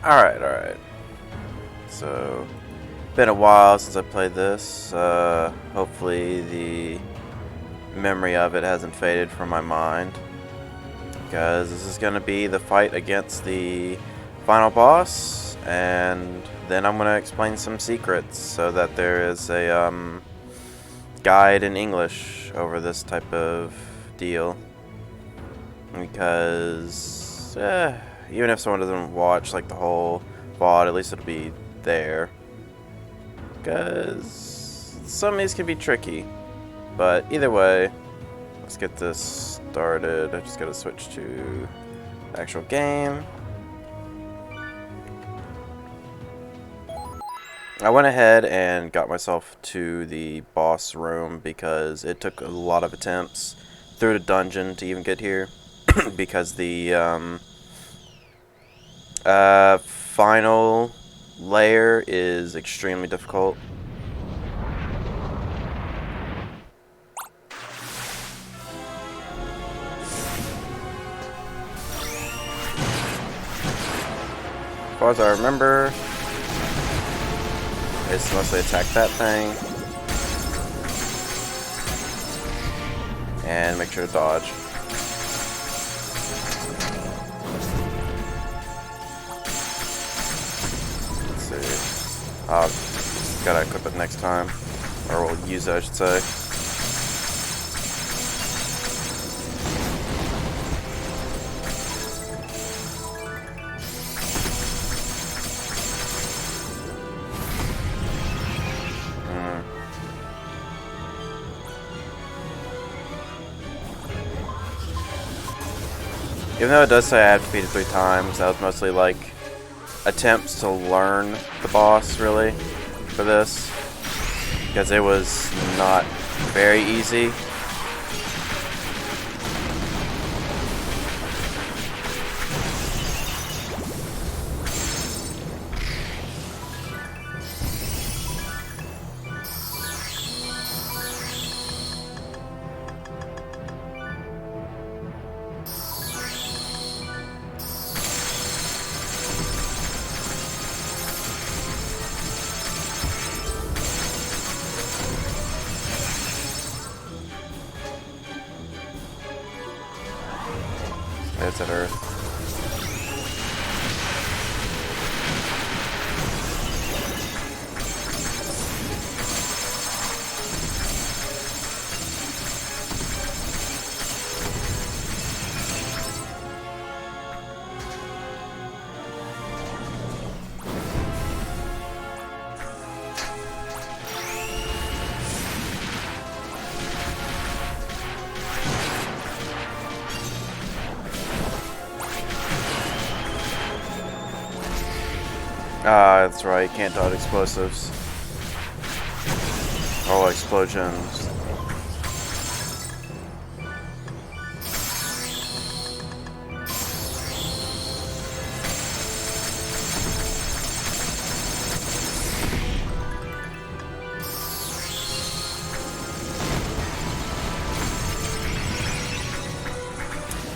Alright. So, been a while since I played this. Hopefully the memory of it hasn't faded from my mind. Because this is going to be the fight against the final boss. And then I'm going to explain some secrets so that there is a guide in English over this type of deal. Because even if someone doesn't watch like the whole VOD, at least it'll be there. Because some of these can be tricky. But either way, let's get this started. I just gotta switch to the actual game. I went ahead and got myself to the boss room because it took a lot of attempts through the dungeon to even get here. Because the final layer is extremely difficult. As far as I remember, it's mostly attack that thing and make sure to dodge. Gotta equip it next time. Or we'll use it, I should say. Even though it does say I had to beat it 3 times, that was mostly like attempts to learn the boss, really, for this, because it was not very easy. It's at Earth. That's right, can't dodge explosives. Or explosions.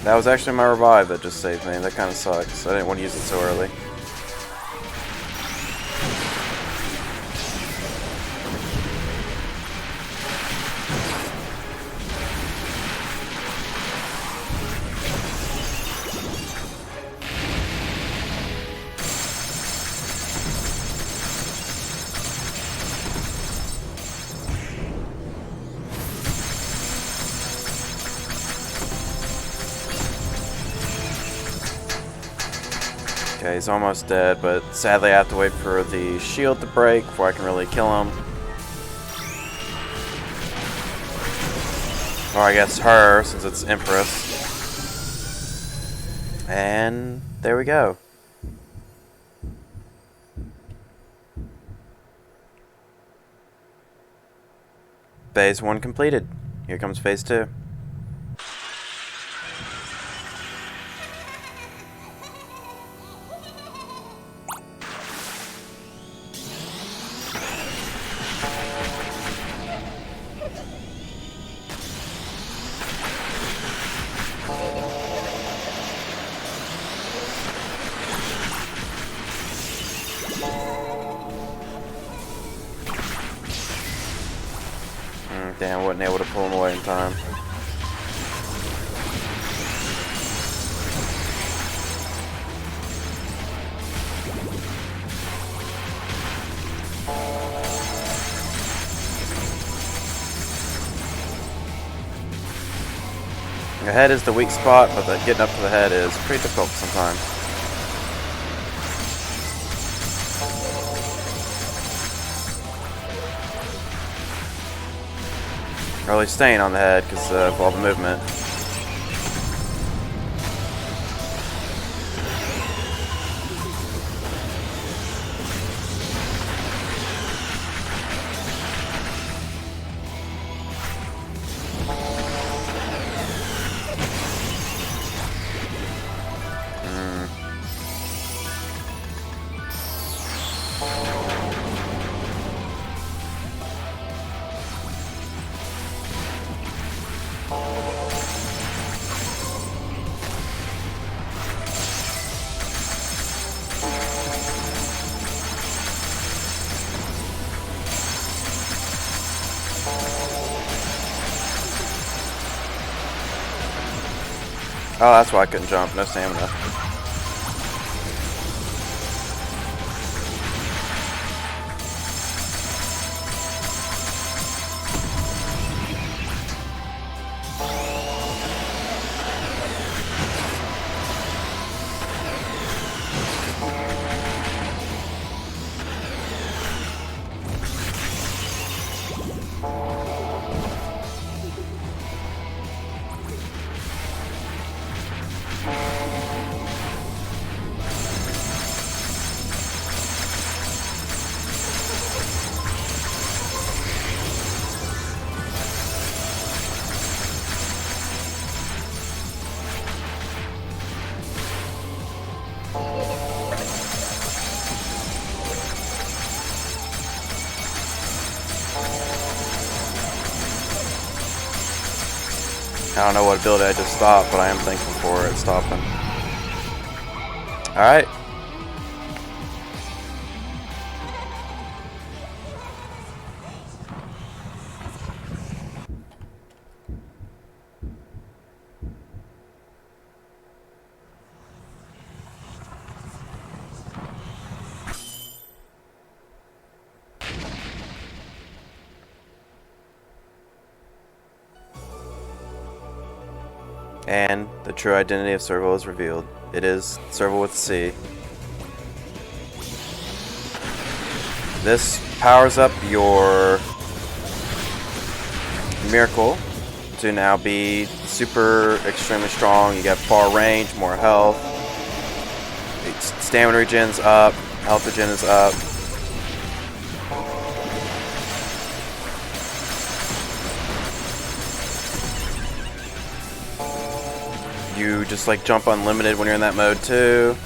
That was actually my revive that just saved me. That kind of sucks. I didn't want to use it so early. Okay, he's almost dead, but sadly I have to wait for the shield to break before I can really kill him. Or I guess her, since it's Empress. And there we go. Phase 1 completed. Here comes Phase 2. Damn, I wasn't able to pull him away in time. The head is the weak spot, but getting up to the head is pretty difficult sometimes. Or at least staying on the head because of all the movement. Oh, that's why I couldn't jump. No stamina. I don't know what ability I just stopped, but I am thankful for it stopping. Alright. And the true identity of Serval is revealed. It is Serval with a C. This powers up your miracle to now be super extremely strong. You got far range, more health. Stamina regen's up, health regen is up. You just like jump unlimited when you're in that mode too.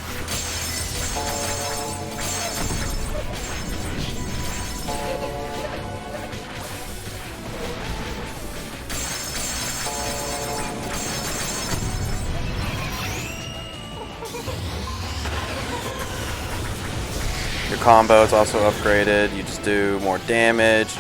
Your combo is also upgraded. You just do more damage.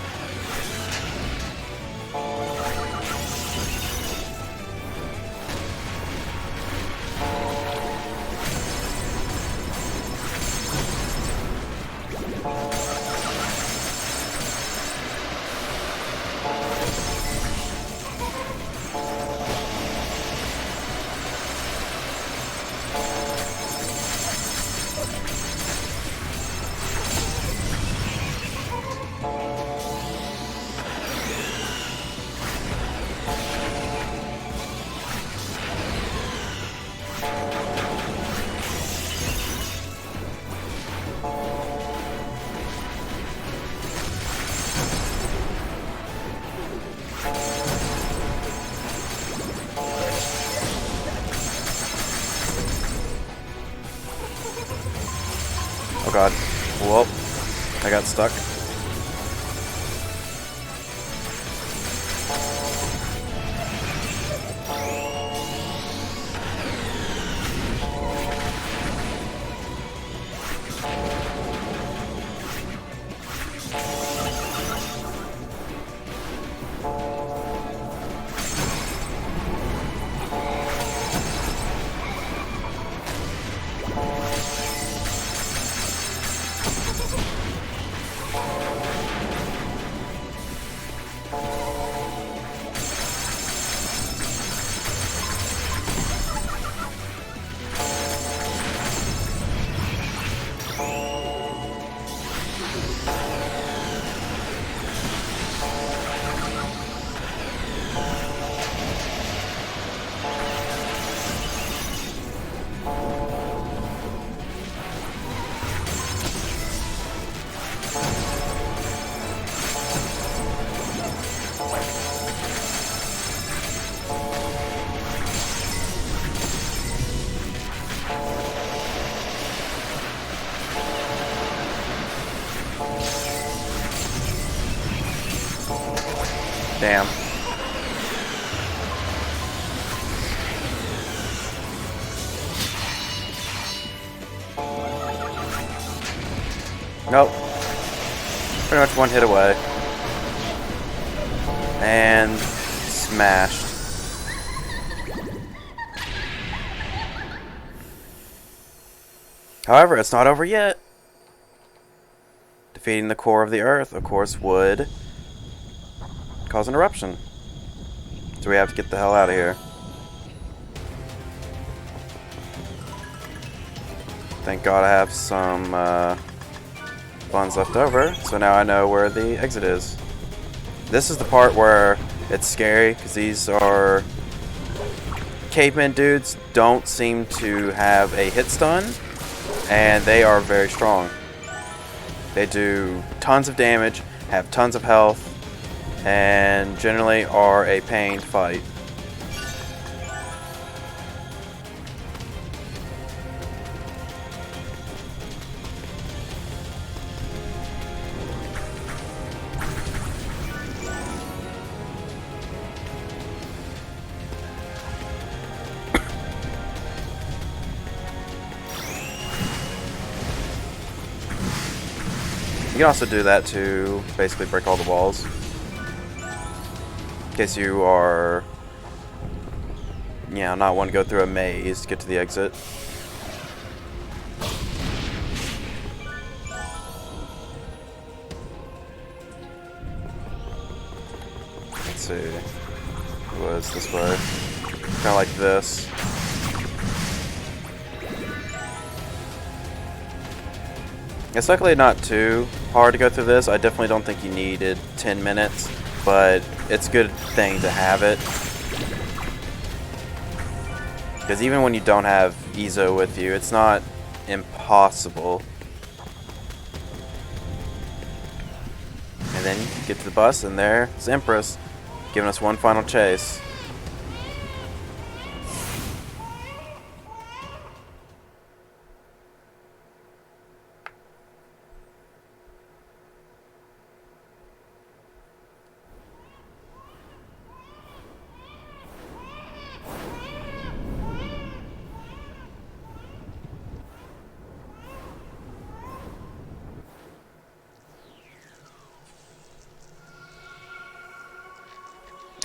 Oh god. Whoa. I got stuck. Damn. Nope. Pretty much one hit away. And smashed. However, it's not over yet. Defeating the core of the Earth, of course, would cause an eruption. So we have to get the hell out of here. Thank God I have some funds left over, so now I know where the exit is. This is the part where it's scary, because these are... caveman dudes don't seem to have a hit stun, and they are very strong. They do tons of damage, have tons of health, and generally are a pain to fight. You can also do that to basically break all the walls. In case you are, not want to go through a maze to get to the exit. Let's see. It was this way. Kind of like this. It's luckily not too hard to go through this. I definitely don't think you needed 10 minutes, but it's a good thing to have it. Because even when you don't have Izo with you, it's not impossible. And then you get to the bus, and there's Empress, giving us one final chase.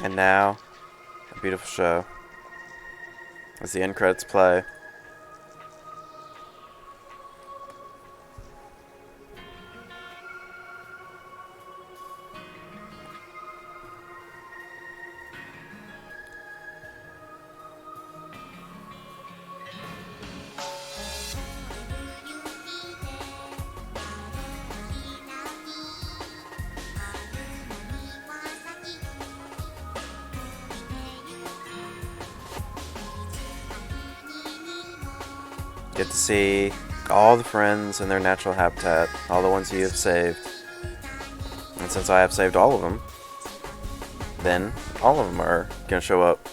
And now, a beautiful show as the end credits play. Get to see all the friends in their natural habitat, all the ones you have saved. And since I have saved all of them, then all of them are going to show up.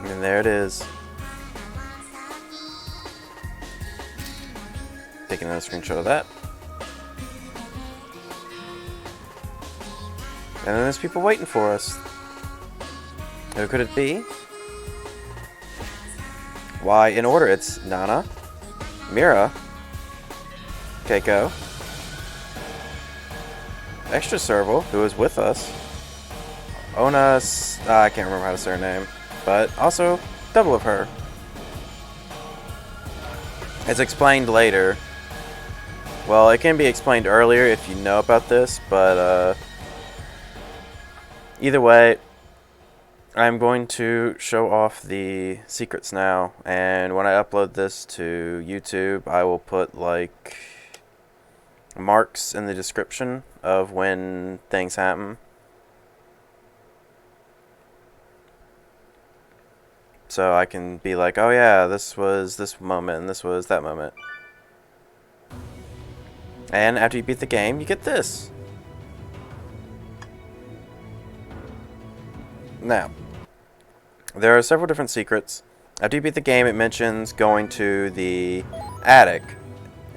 And there it is. Taking another screenshot of that. And then there's people waiting for us. Who could it be? Why, in order, it's Nana, Mira, Keiko, Extra Serval, who is with us, Ona's, I can't remember how to say her name, but also double of her. As explained later. Well, it can be explained earlier if you know about this, but either way, I'm going to show off the secrets now, and when I upload this to YouTube, I will put like marks in the description of when things happen. So I can be like, oh yeah, this was this moment, and this was that moment. And after you beat the game, you get this. Now, there are several different secrets. After you beat the game, it mentions going to the attic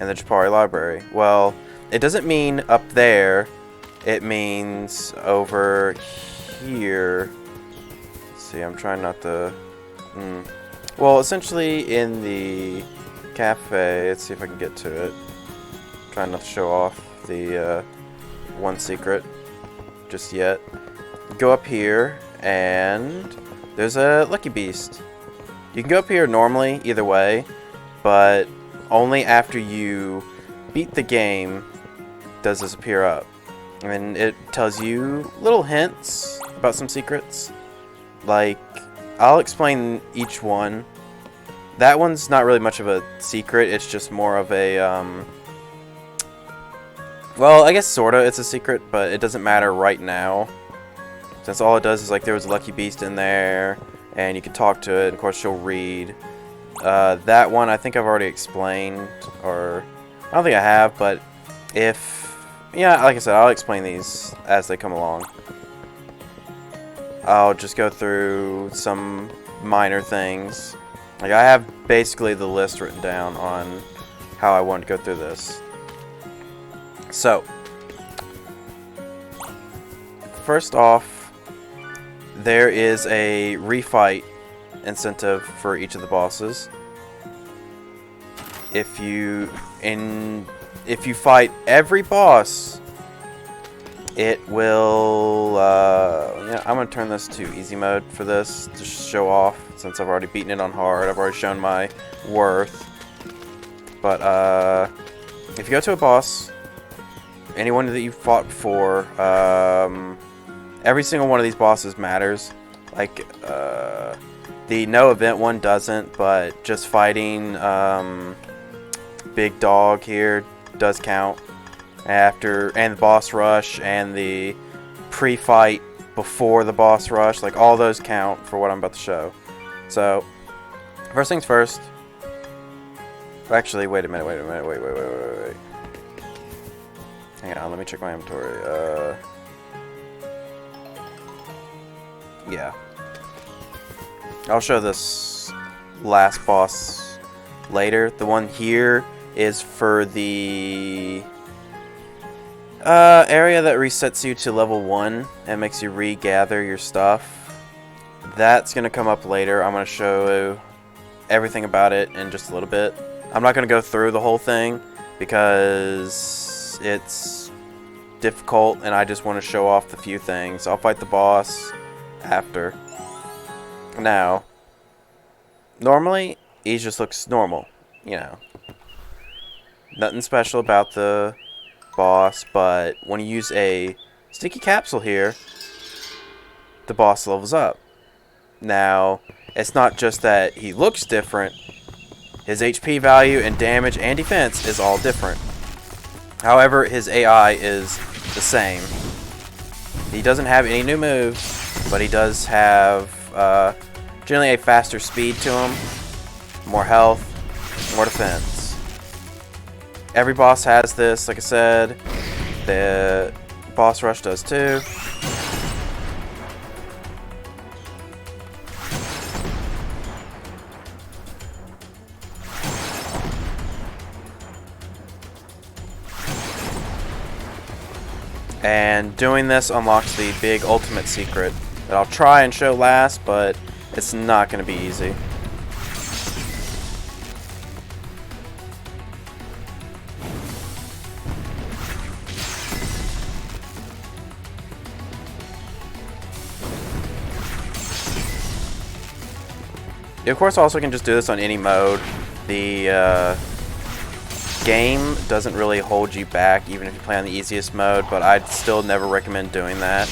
in the Japari library. Well, it doesn't mean up there. It means over here. Let's see, I'm trying not to... Well, essentially in the cafe. Let's see if I can get to it. Trying not to show off the one secret just yet. Go up here, and there's a Lucky Beast. You can go up here normally, either way, but only after you beat the game does this appear up. And it tells you little hints about some secrets. Like, I'll explain each one. That one's not really much of a secret, it's just more of a, well, I guess sorta it's a secret, but it doesn't matter right now. Since all it does is, like, there was a Lucky Beast in there, and you can talk to it, and of course she'll read. That one I think I've already explained, or I don't think I have, but if, yeah, like I said, I'll explain these as they come along. I'll just go through some minor things. Like, I have basically the list written down on how I want to go through this. So, first off, there is a refight incentive for each of the bosses. If you fight every boss, it will, yeah, I'm going to turn this to easy mode for this to show off, since I've already beaten it on hard. I've already shown my worth. But, if you go to a boss, anyone that you fought before, every single one of these bosses matters. Like, the no event one doesn't, but just fighting, Big Dog here does count. And the boss rush and the pre-fight before the boss rush, like, all those count for what I'm about to show. So, first things first. Actually, wait a minute, wait. Hang on, let me check my inventory. Yeah. I'll show this last boss later. The one here is for the area that resets you to level 1 and makes you regather your stuff. That's going to come up later. I'm going to show everything about it in just a little bit. I'm not going to go through the whole thing because it's difficult and I just want to show off the few things. I'll fight the boss after. Now, normally, he just looks normal, you know. Nothing special about the boss, but when you use a sticky capsule here, the boss levels up. Now, it's not just that he looks different. His HP value and damage and defense is all different. However, his AI is the same. He doesn't have any new moves, but he does have generally a faster speed to him, more health, more defense. Every boss has this, like I said. The boss rush does too. And doing this unlocks the big ultimate secret that I'll try and show last, but it's not going to be easy. You of course also can just do this on any mode. The game doesn't really hold you back even if you play on the easiest mode, but I'd still never recommend doing that.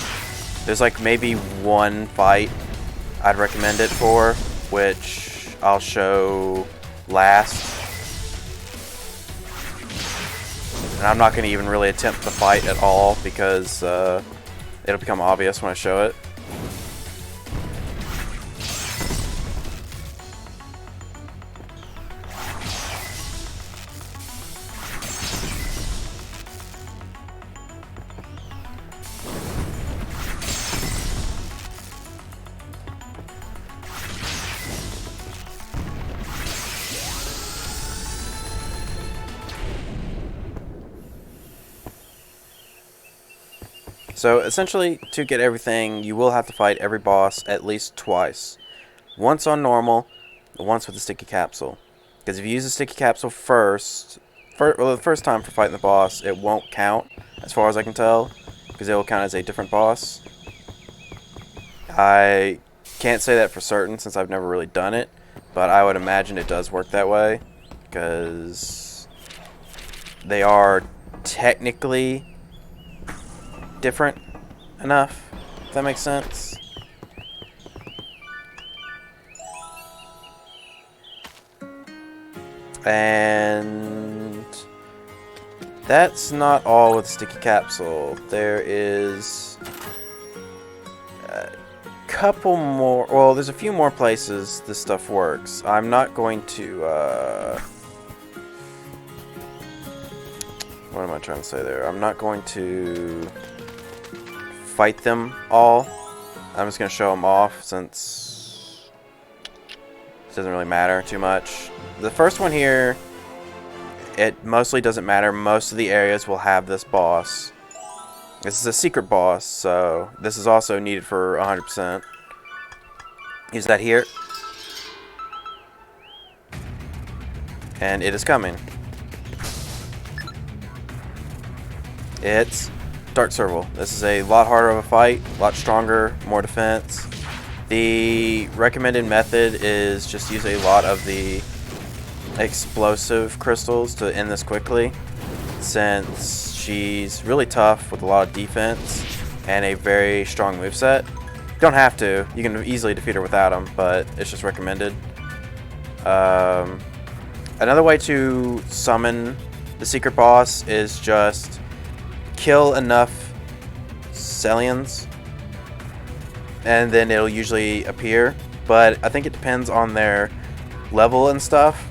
There's like maybe one fight I'd recommend it for, which I'll show last. And I'm not going to even really attempt the fight at all because it'll become obvious when I show it. So essentially, to get everything, you will have to fight every boss at least twice. Once on normal, once with the sticky capsule. Because if you use the sticky capsule the first time for fighting the boss, it won't count, as far as I can tell, because it will count as a different boss. I can't say that for certain since I've never really done it, but I would imagine it does work that way, because they are technically different enough, if that makes sense. And that's not all with the sticky capsule. There is a couple more, well, there's a few more places this stuff works. I'm not going to what am I trying to say there? I'm not going to fight them all. I'm just going to show them off since it doesn't really matter too much. The first one here, it mostly doesn't matter. Most of the areas will have this boss. This is a secret boss, so this is also needed for 100%. Use that here. And it is coming. It's Dark Serval. This is a lot harder of a fight, a lot stronger, more defense. The recommended method is just use a lot of the explosive crystals to end this quickly, since she's really tough with a lot of defense and a very strong moveset. You don't have to. You can easily defeat her without them, but it's just recommended. Another way to summon the secret boss is just kill enough Celliens and then it'll usually appear, but I think it depends on their level and stuff,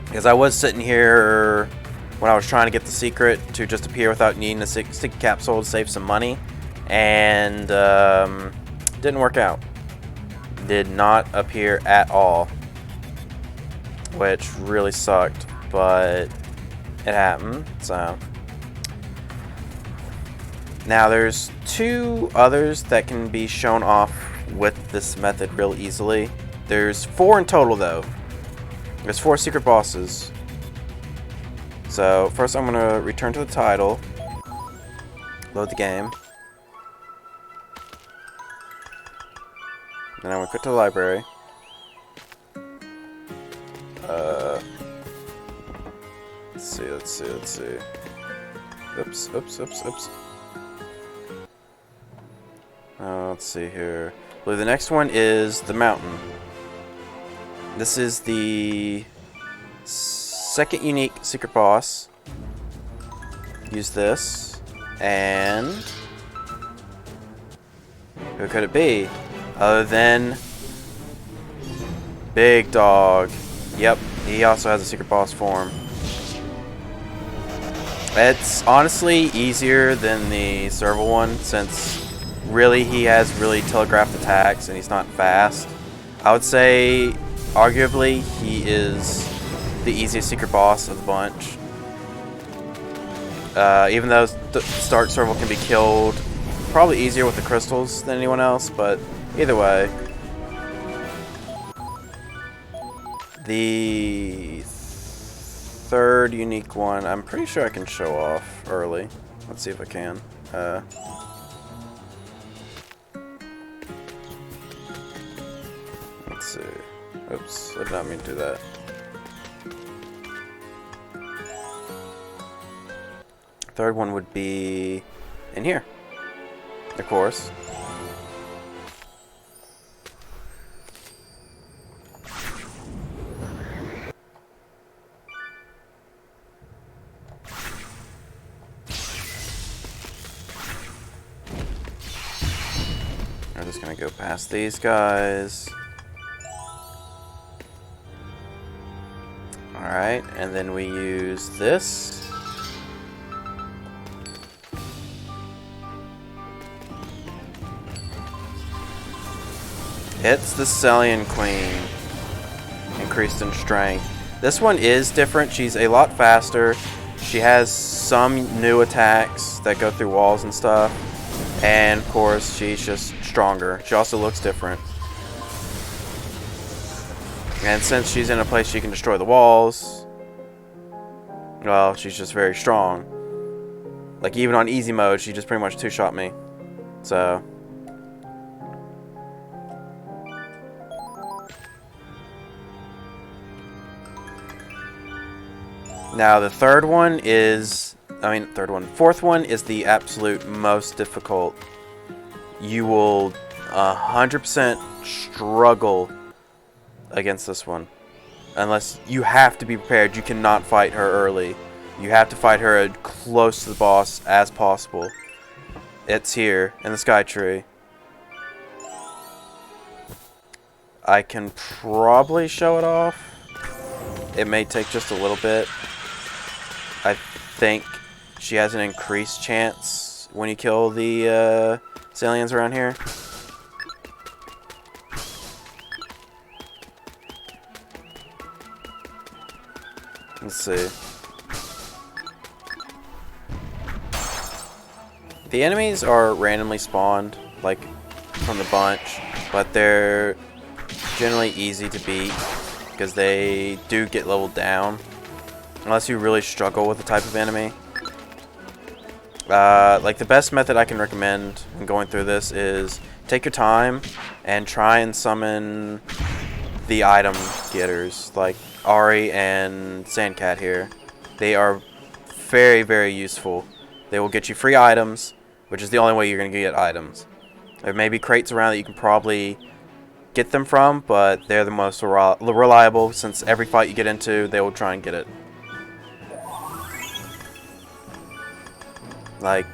because I was sitting here when I was trying to get the secret to just appear without needing a sticky capsule to save some money, and didn't work out. Did not appear at all, which really sucked, but it happened. So now there's two others that can be shown off with this method real easily. There's 4 in total though. There's 4 secret bosses. So first I'm going to return to the title, load the game, then I'm going to quit to the library. Let's see. Oops. Let's see here. Well, the next one is the mountain. This is the second unique secret boss. Use this, and who could it be other than Big Dog? Yep, he also has a secret boss form. It's honestly easier than the Serval one, since really he has really telegraphed attacks and he's not fast. I would say arguably he is the easiest secret boss of the bunch. Even though the start serval can be killed probably easier with the crystals than anyone else, but either way. The third unique one, I'm pretty sure I can show off early. Let's see if I can. Let's see. Oops, I did not mean to do that. Third one would be in here, of course. I'm just gonna go past these guys. Alright, and then we use this. It's the Cellien Queen, increased in strength. This one is different. She's a lot faster. She has some new attacks that go through walls and stuff. And of course, she's just stronger. She also looks different. And since she's in a place she can destroy the walls, well, she's just very strong. Like even on easy mode, she just pretty much two-shot me. So now the fourth one is the absolute most difficult. You will 100% struggle against this one. Unless you have to be prepared. You cannot fight her early. You have to fight her as close to the boss as possible. It's here in the Sky Tree. I can probably show it off. It may take just a little bit. I think she has an increased chance when you kill the Celliens around here. Let's see. The enemies are randomly spawned, like from the bunch, but they're generally easy to beat because they do get leveled down. Unless you really struggle with the type of enemy. Like the best method I can recommend when going through this is take your time and try and summon the item getters like Ari and Sandcat here. They are very, very useful. They will get you free items, which is the only way you're going to get items. There may be crates around that you can probably get them from, but they're the most reliable since every fight you get into, they will try and get it. Like,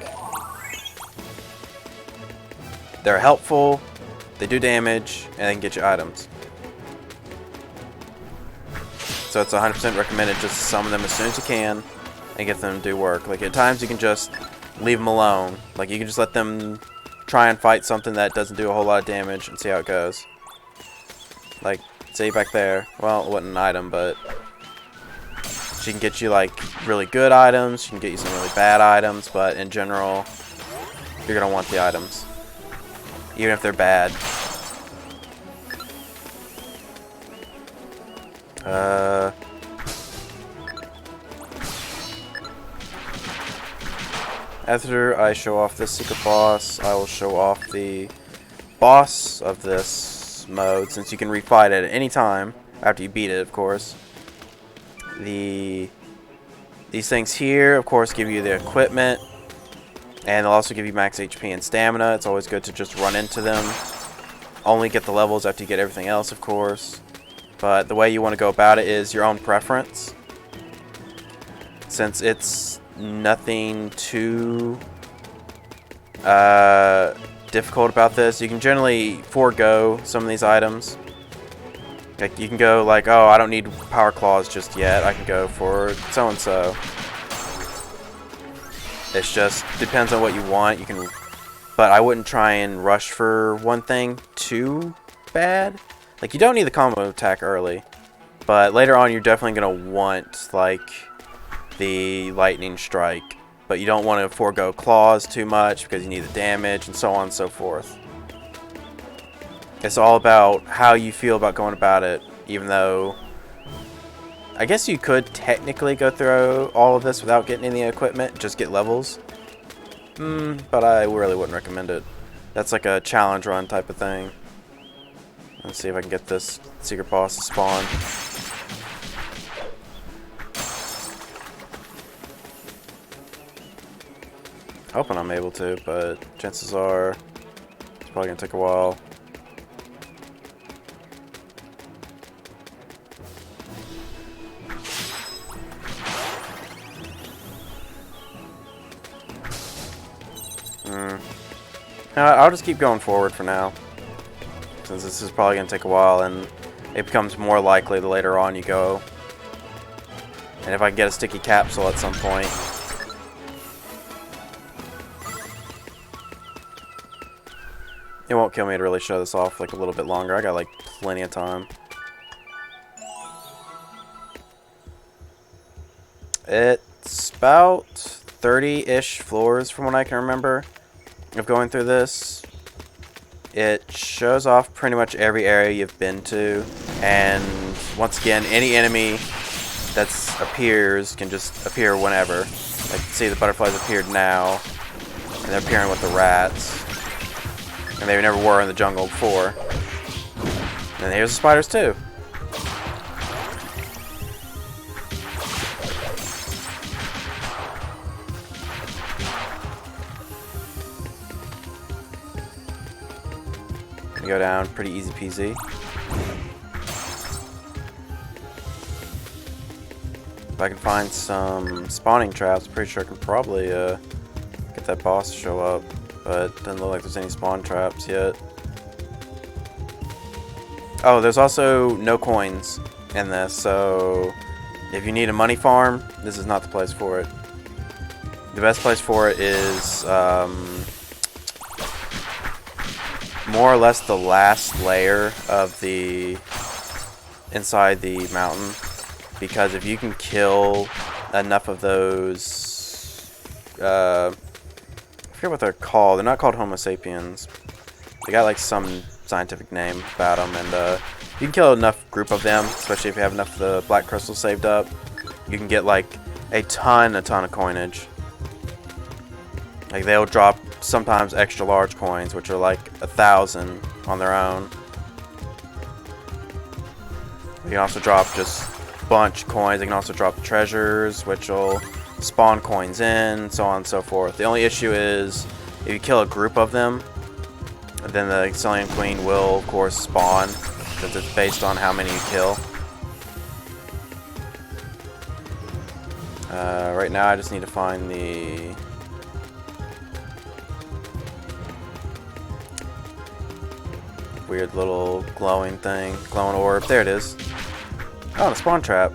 they're helpful, they do damage, and they can get you items. So it's 100% recommended just summon them as soon as you can and get them to do work. Like at times you can just leave them alone. Like you can just let them try and fight something that doesn't do a whole lot of damage and see how it goes. Like, say back there, well, it wasn't an item, but she can get you like really good items, she can get you some really bad items, but in general, you're gonna want the items, even if they're bad. After I show off this secret boss, I will show off the boss of this mode, since you can refight it at any time after you beat it, of course. These things here, of course, give you the equipment, and they'll also give you max HP and stamina. It's always good to just run into them. Only get the levels after you get everything else, of course. But the way you want to go about it is your own preference. Since it's nothing too difficult about this, you can generally forego some of these items. Like you can go like, oh, I don't need power claws just yet. I can go for so and so. It's just depends on what you want. You can, but I wouldn't try and rush for one thing too bad. Like you don't need the combo attack early, but later on you're definitely gonna want like the lightning strike but you don't want to forego claws too much because you need the damage and so on and so forth. It's all about how you feel about going about it, even though I guess you could technically go through all of this without getting any equipment, just get levels. But I really wouldn't recommend it. That's like a challenge run type of thing. Let's see if I can get this secret boss to spawn. Hoping I'm able to, but chances are it's probably gonna take a while. I'll just keep going forward for now, since this is probably going to take a while, and it becomes more likely the later on you go. And if I can get a sticky capsule at some point. It won't kill me to really show this off like a little bit longer. I got like plenty of time. It's about 30-ish floors from what I can remember of going through this. It shows off pretty much every area you've been to, and once again, any enemy that appears can just appear whenever. Like, see, the butterflies appeared now, and they're appearing with the rats, and they never were in the jungle before. And here's the spiders too. Go down, pretty easy peasy. If I can find some spawning traps, pretty sure I can probably get that boss to show up, but it doesn't look like there's any spawn traps yet. Oh, there's also no coins in this, so if you need a money farm, this is not the place for it. The best place for it is more or less the last layer of the inside the mountain, because if you can kill enough of those I forget what they're called. They're not called Homo sapiens. They got like some scientific name about them, and you can kill enough group of them, especially if you have enough of the black crystals saved up, you can get like a ton of coinage. Like, they'll drop sometimes extra large coins, which are like 1,000 on their own. You can also drop just a bunch of coins. They can also drop treasures, which will spawn coins in, so on and so forth. The only issue is if you kill a group of them, then the Cellien Queen will, of course, spawn, because it's based on how many you kill. Right now, I just need to find the weird little glowing thing, glowing orb. There it is. Oh, the spawn trap.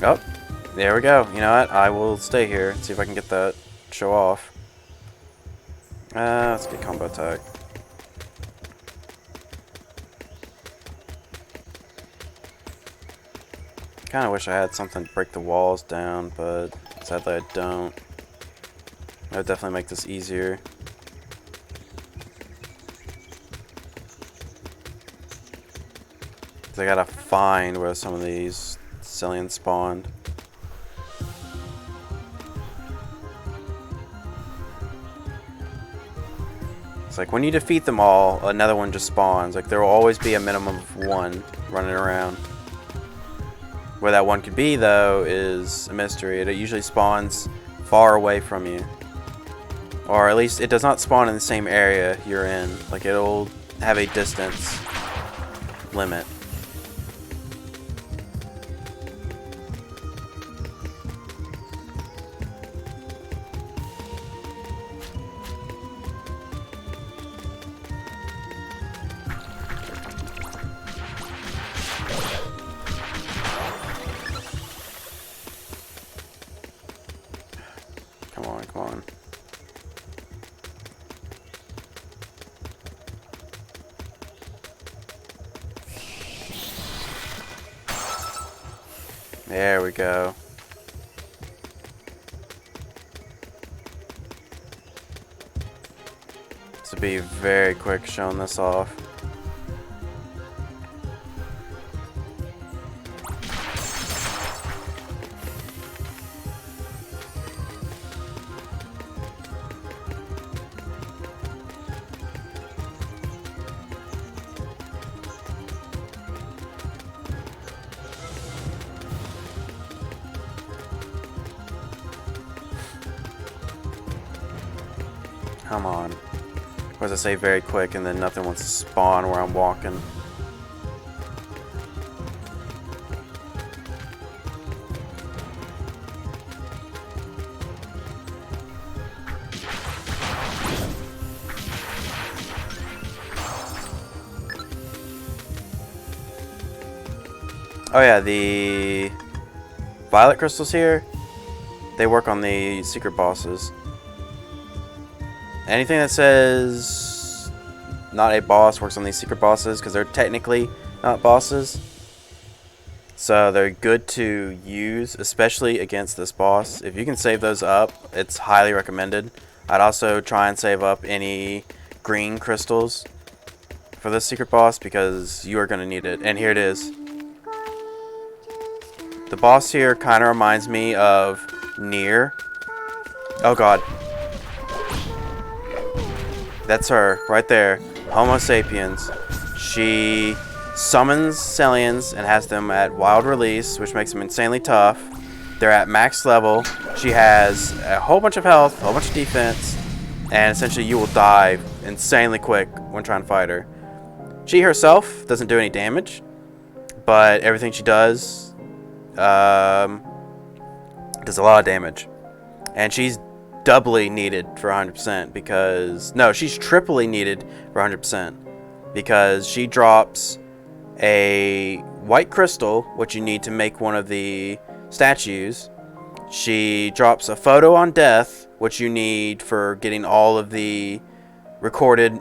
Oh, there we go. You know what? I will stay here and see if I can get that show off. Let's get combo attack. I kind of wish I had something to break the walls down, but sadly I don't. That would definitely make this easier. I gotta find where some of these Cellien spawned. It's like when you defeat them all, another one just spawns. Like, there will always be a minimum of one running around. Where that one could be, though, is a mystery. It usually spawns far away from you. Or at least it does not spawn in the same area you're in. Like, it'll have a distance limit. Come on, There we go. To be very quick showing this off. Come on. Or as I say, very quick, and then nothing wants to spawn where I'm walking. Oh yeah, the violet crystals here, they work on the secret bosses. Anything that says not a boss works on these secret bosses because they're technically not bosses. So they're good to use, especially against this boss. If you can save those up, it's highly recommended. I'd also try and save up any green crystals for this secret boss because you are going to need it. And here it is. The boss here kind of reminds me of Nier. Oh god. That's her, right there. Homo sapiens. She summons Celliens and has them at wild release, which makes them insanely tough. They're at max level. She has a whole bunch of health, a whole bunch of defense, and essentially you will die insanely quick when trying to fight her. She herself doesn't do any damage, but everything she does does a lot of damage. And she's doubly needed for 100% because... No, she's triply needed for 100% because she drops a white crystal, which you need to make one of the statues. She drops a photo on death, which you need for getting all of the recorded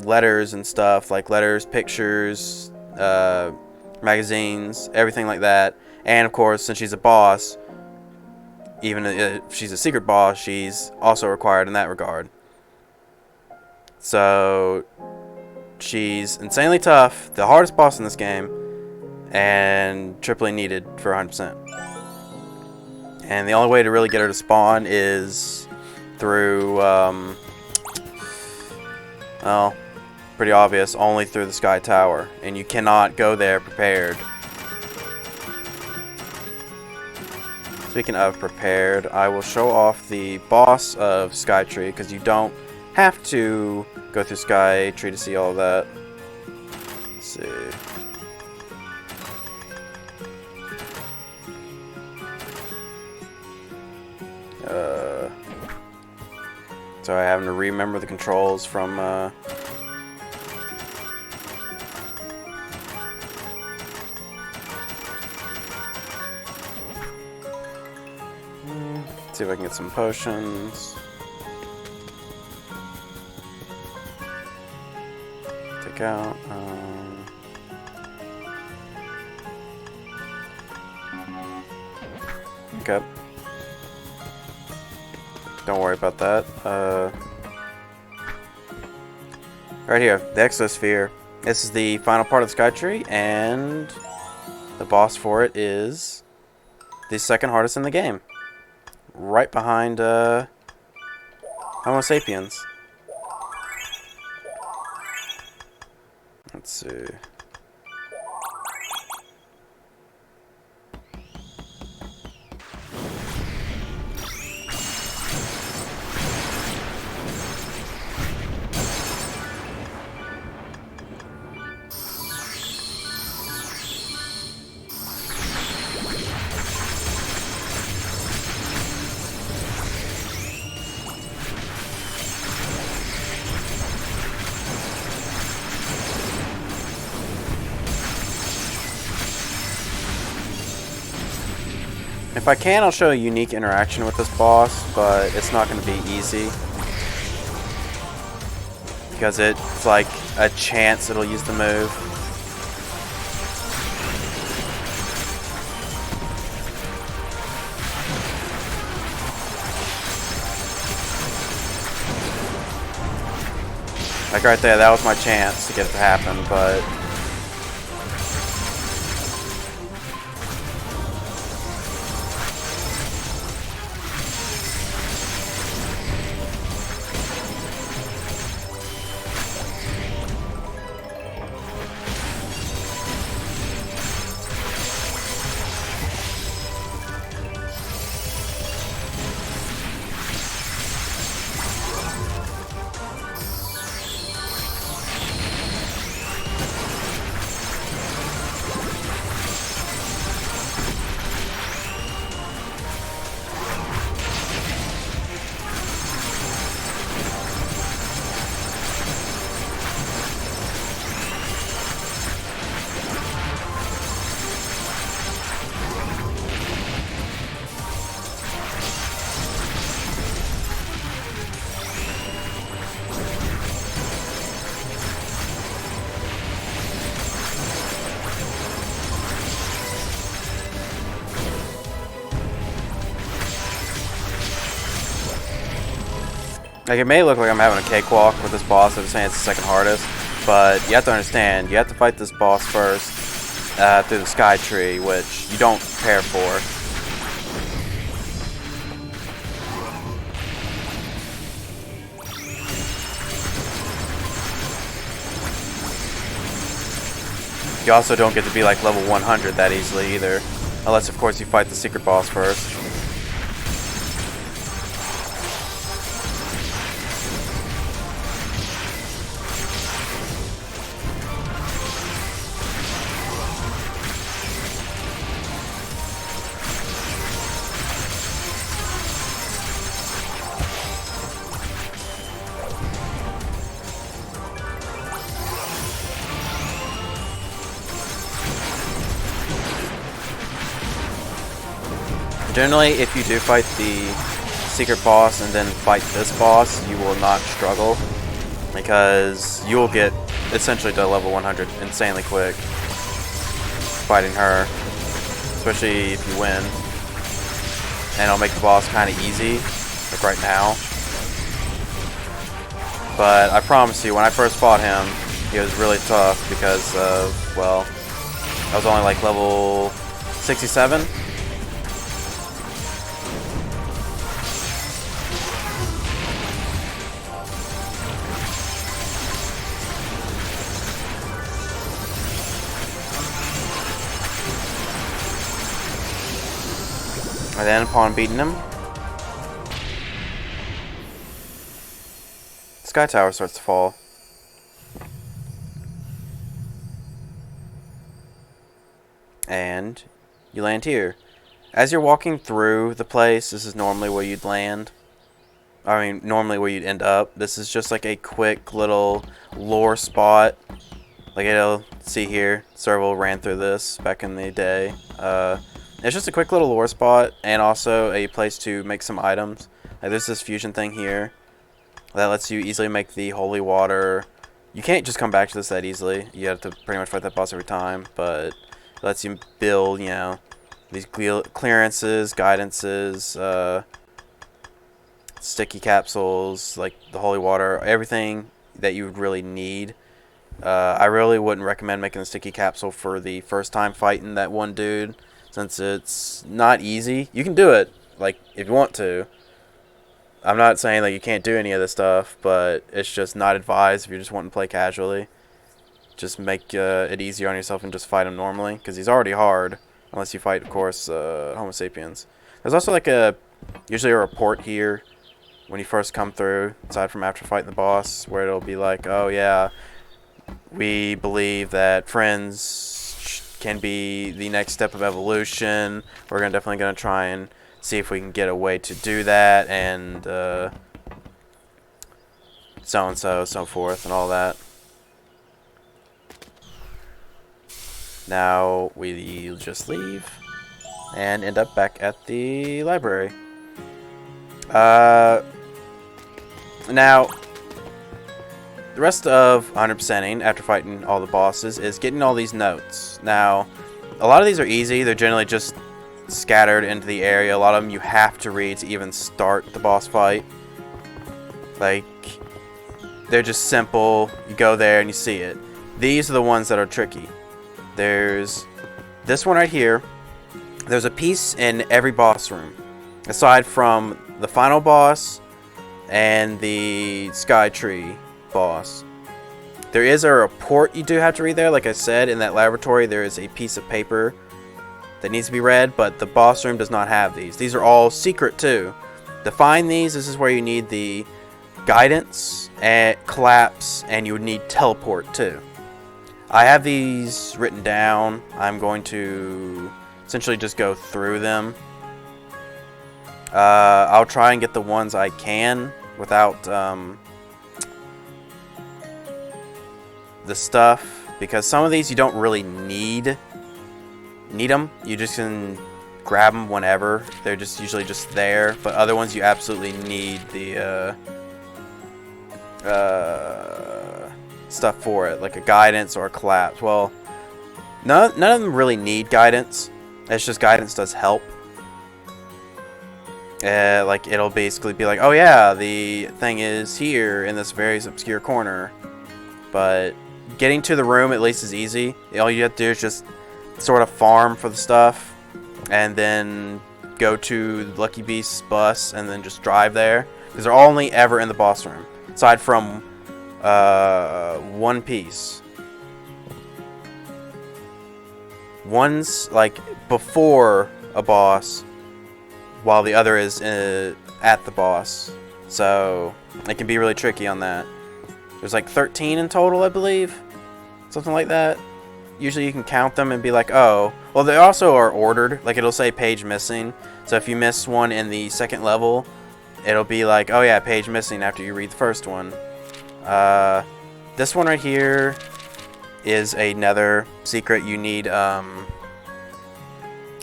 letters and stuff, like letters, pictures, magazines, everything like that. And of course, since she's a boss, even if she's a secret boss, she's also required in that regard. So she's insanely tough, the hardest boss in this game, and triply needed for 100%. And the only way to really get her to spawn is through, well, pretty obvious, only through the Sky Tower. And you cannot go there prepared. Speaking of prepared, I will show off the boss of Skytree, because you don't have to go through Skytree to see all of that. Let's see. Sorry, having to remember the controls from see if I can get some potions. Take out. Okay. Don't worry about that. Right here, the Exosphere. This is the final part of the Skytree, and the boss for it is the second hardest in the game. Right behind Homo sapiens. Let's see. If I can, I'll show a unique interaction with this boss, but it's not going to be easy. Because it's like a chance it'll use the move. Like right there, that was my chance to get it to happen, but... Like, it may look like I'm having a cakewalk with this boss, I'm saying it's the second hardest, but you have to understand, you have to fight this boss first through the Sky Tree, which you don't prepare for. You also don't get to be like level 100 that easily either, unless of course you fight the secret boss first. Generally, if you do fight the secret boss and then fight this boss, you will not struggle, because you will get essentially to level 100 insanely quick fighting her, especially if you win. And it'll make the boss kind of easy, like right now. But I promise you, when I first fought him, he was really tough because of, well, I was only like level 67. And then upon beating him, the Sky Tower starts to fall. And you land here. As you're walking through the place, this is normally where you'd land. I mean, normally where you'd end up. This is just like a quick little lore spot. Like you'll see here, Serval ran through this back in the day. It's just a quick little lore spot, and also a place to make some items. Like there's this fusion thing here that lets you easily make the holy water. You can't just come back to this that easily. You have to pretty much fight that boss every time, but it lets you build, you know, these clearances, guidances, sticky capsules, like the holy water, everything that you would really need. I really wouldn't recommend making a sticky capsule for the first time fighting that one dude, since it's not easy. You can do it, like, if you want to. I'm not saying that you can't do any of this stuff, but it's just not advised if you're just wanting to play casually. Just make it easier on yourself and just fight him normally, because he's already hard, unless you fight, of course, Homo sapiens. There's also like usually a report here when you first come through, aside from after fighting the boss, where it'll be like, oh yeah, we believe that friends can be the next step of evolution. We're definitely gonna try and see if we can get a way to do that, and so and so forth, and all that. Now we just leave and end up back at the library. Now the rest of 100%ing after fighting all the bosses is getting all these notes. Now, a lot of these are easy. They're generally just scattered into the area. A lot of them you have to read to even start the boss fight. Like, they're just simple. You go there and you see it. These are the ones that are tricky. There's this one right here. There's a piece in every boss room, aside from the final boss and the Sky Tree boss. There is a report you do have to read there. Like I said, in that laboratory, there is a piece of paper that needs to be read, but the boss room does not have these. These are all secret too. To find these, this is where you need the guidance and collapse, and you would need teleport too. I have these written down. I'm going to essentially just go through them. I'll try and get the ones I can without the stuff, because some of these you don't really need them. You just can grab them whenever. They're just usually just there. But other ones you absolutely need the stuff for it, like a guidance or a collapse. Well, none of them really need guidance. It's just guidance does help. Like it'll basically be like, oh yeah, the thing is here in this very obscure corner. But getting to the room at least is easy. All you have to do is just sort of farm for the stuff, and then go to Lucky Beast's bus, and then just drive there. Because they're only ever in the boss room, aside from one piece. One's like before a boss, while the other is at the boss. So it can be really tricky on that. There's like 13 in total, I believe. Something like that. Usually you can count them and be like, oh. Well, they also are ordered. Like it'll say page missing. So if you miss one in the second level, it'll be like, oh yeah, page missing after you read the first one. This one right here is another secret. You need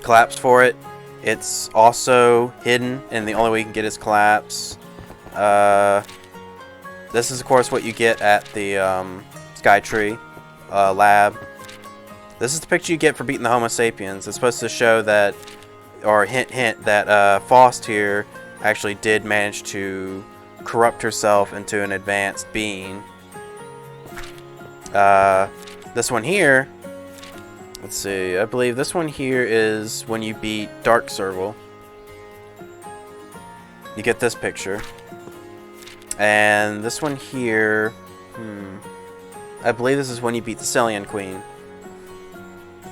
collapse for it. It's also hidden, and the only way you can get is collapse. This is of course what you get at the Sky Tree lab. This is the picture you get for beating the Homo sapiens. It's supposed to show that, or hint that Faust here actually did manage to corrupt herself into an advanced being. This one here, let's see, I believe this one here is when you beat Dark Serval. You get this picture. And this one here, I believe this is when you beat the Cellien Queen.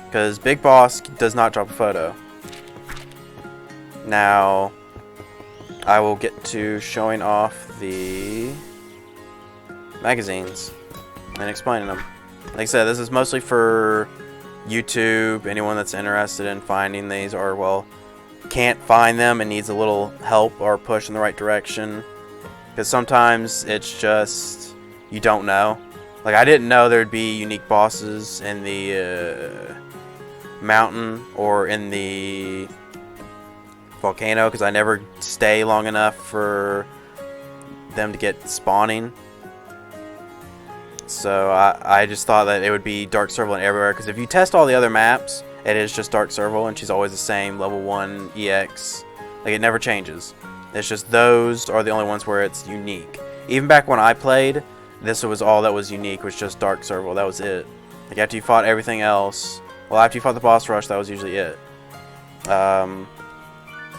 Because Big Boss does not drop a photo. Now, I will get to showing off the magazines and explaining them. Like I said, this is mostly for YouTube. Anyone that's interested in finding these, or well, can't find them and needs a little help or push in the right direction. Because sometimes it's just you don't know. Like I didn't know there'd be unique bosses in the mountain or in the volcano, because I never stay long enough for them to get spawning. So I just thought that it would be Dark Serval and everywhere, because if you test all the other maps, it is just Dark Serval, and she's always the same level 1 EX. Like it never changes. It's just those are the only ones where it's unique. Even back when I played, this was all that was unique, was just Dark Serval. That was it. Like after you fought everything else, well, after you fought the boss rush, that was usually it.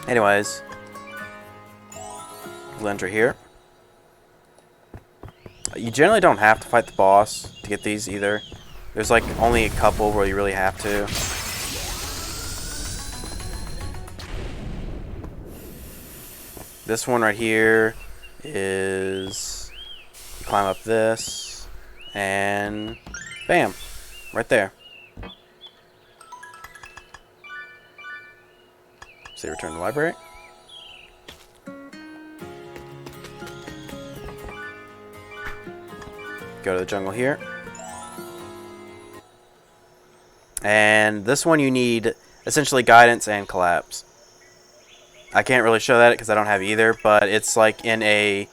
Anyways, we'll enter here. You generally don't have to fight the boss to get these either. There's like only a couple where you really have to. This one right here is you climb up this and bam, right there. Say return to the library. Go to the jungle here. And this one you need essentially guidance and collapse. I can't really show that because I don't have either, but it's like in a...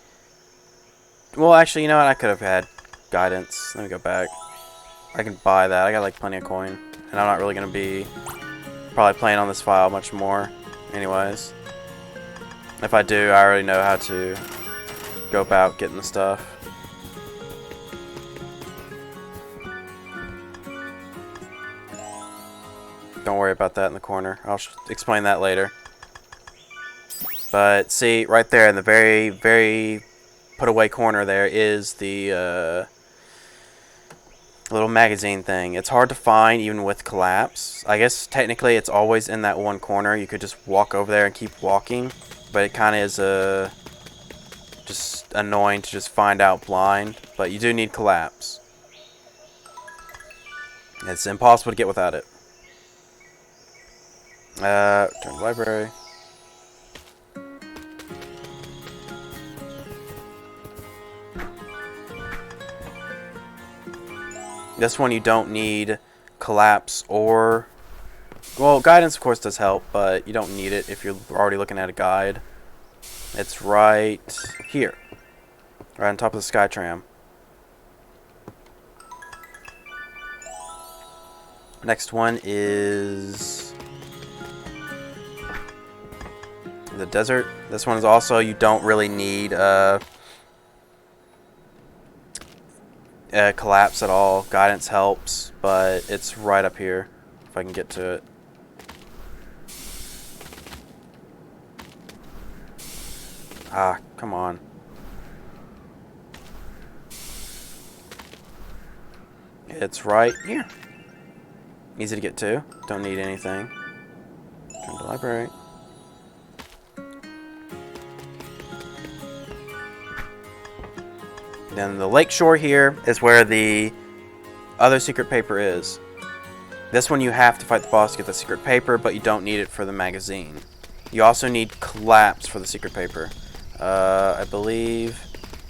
Well, actually, you know what? I could have had guidance. Let me go back. I can buy that. I got like plenty of coin. And I'm not really going to be probably playing on this file much more. Anyways. If I do, I already know how to go about getting the stuff. Don't worry about that in the corner. I'll explain that later. But see, right there in the very, very put away corner there is the little magazine thing. It's hard to find even with collapse. I guess technically it's always in that one corner. You could just walk over there and keep walking. But it kind of is just annoying to just find out blind. But you do need collapse. It's impossible to get without it. Turn to the library. This one you don't need collapse or... Well, guidance of course does help, but you don't need it if you're already looking at a guide. It's right here. Right on top of the Skytram. Next one is... the desert. This one is also, you don't really need collapse at all. Guidance helps, but it's right up here if I can get to it. Ah, come on. It's right here. Easy to get to. Don't need anything. Turn to the library. Then the lakeshore here is where the other secret paper is. This one you have to fight the boss to get the secret paper, but you don't need it for the magazine. You also need collapse for the secret paper. I believe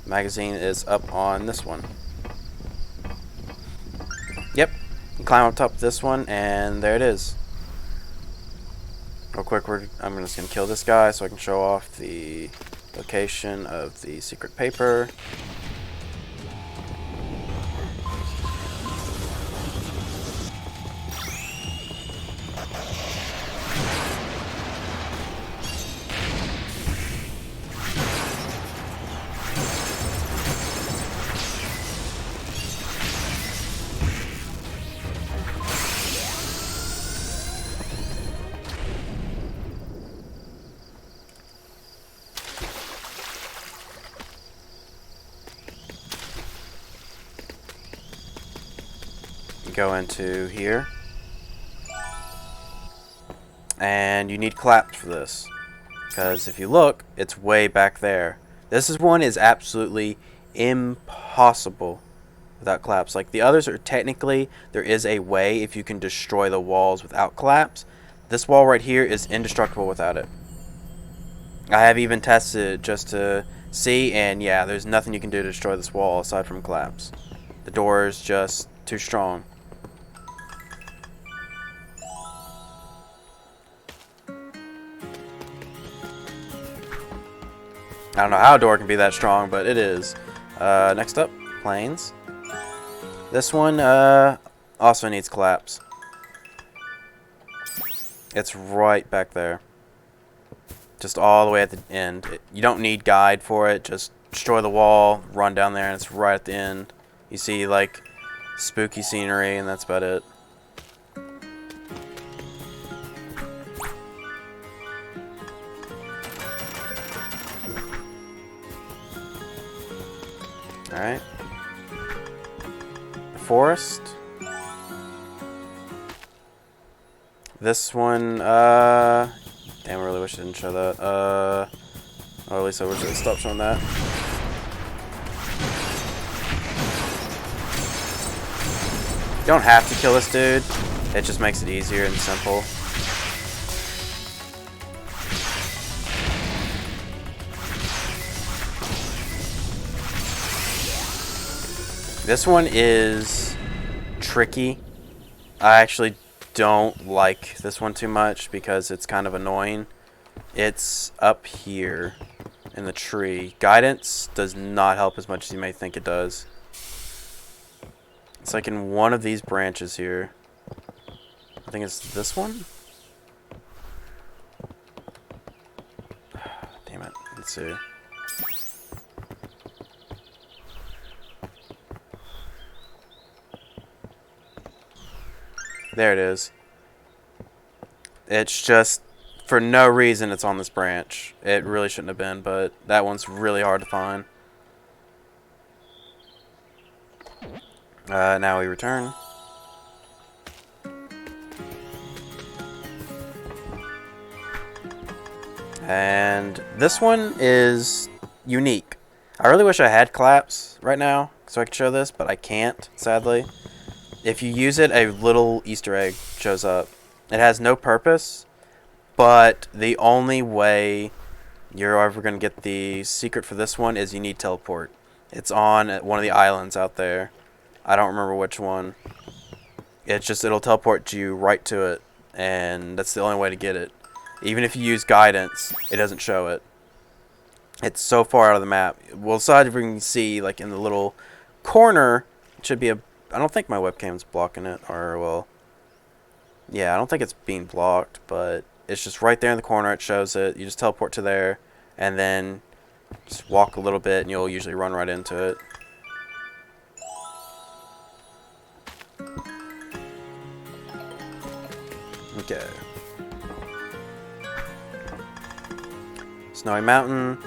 magazine is up on this one. Yep. You climb up top of this one, and there it is. Real quick, I'm just going to kill this guy so I can show off the location of the secret paper. Go into here, and you need collapse for this, because if you look, it's way back there. One is absolutely impossible without collapse. Like the others are technically, there is a way if you can destroy the walls without collapse. This wall right here is indestructible without it. I have even tested it just to see, and yeah, there's nothing you can do to destroy this wall aside from collapse. The door is just too strong. I don't know how a door can be that strong, but it is. Next up, planes. This one also needs collapse. It's right back there. Just all the way at the end. You don't need guide for it. Just destroy the wall, run down there, and it's right at the end. You see, like, spooky scenery, and that's about it. Alright. The forest. This one, damn, I really wish I didn't show that. Or at least I wish I would stop showing that. You don't have to kill this dude. It just makes it easier and simple. This one is tricky. I actually don't like this one too much because it's kind of annoying. It's up here in the tree. Guidance does not help as much as you may think it does. It's like in one of these branches here. I think it's this one? Damn it. Let's see. There it is. It's just, for no reason, it's on this branch. It really shouldn't have been, but that one's really hard to find. Now we return. And this one is unique. I really wish I had collapse right now so I could show this, but I can't, sadly. If you use it, a little Easter egg shows up. It has no purpose, but the only way you're ever going to get the secret for this one is you need teleport. It's on one of the islands out there. I don't remember which one. It's just, it'll teleport you right to it, and that's the only way to get it. Even if you use guidance, it doesn't show it. It's so far out of the map. We'll decide if we can see, like, in the little corner, it should be a... I don't think my webcam's blocking it, or, well... Yeah, I don't think it's being blocked, but it's just right there in the corner, it shows it. You just teleport to there, and then just walk a little bit, and you'll usually run right into it. Okay. Snowy Mountain.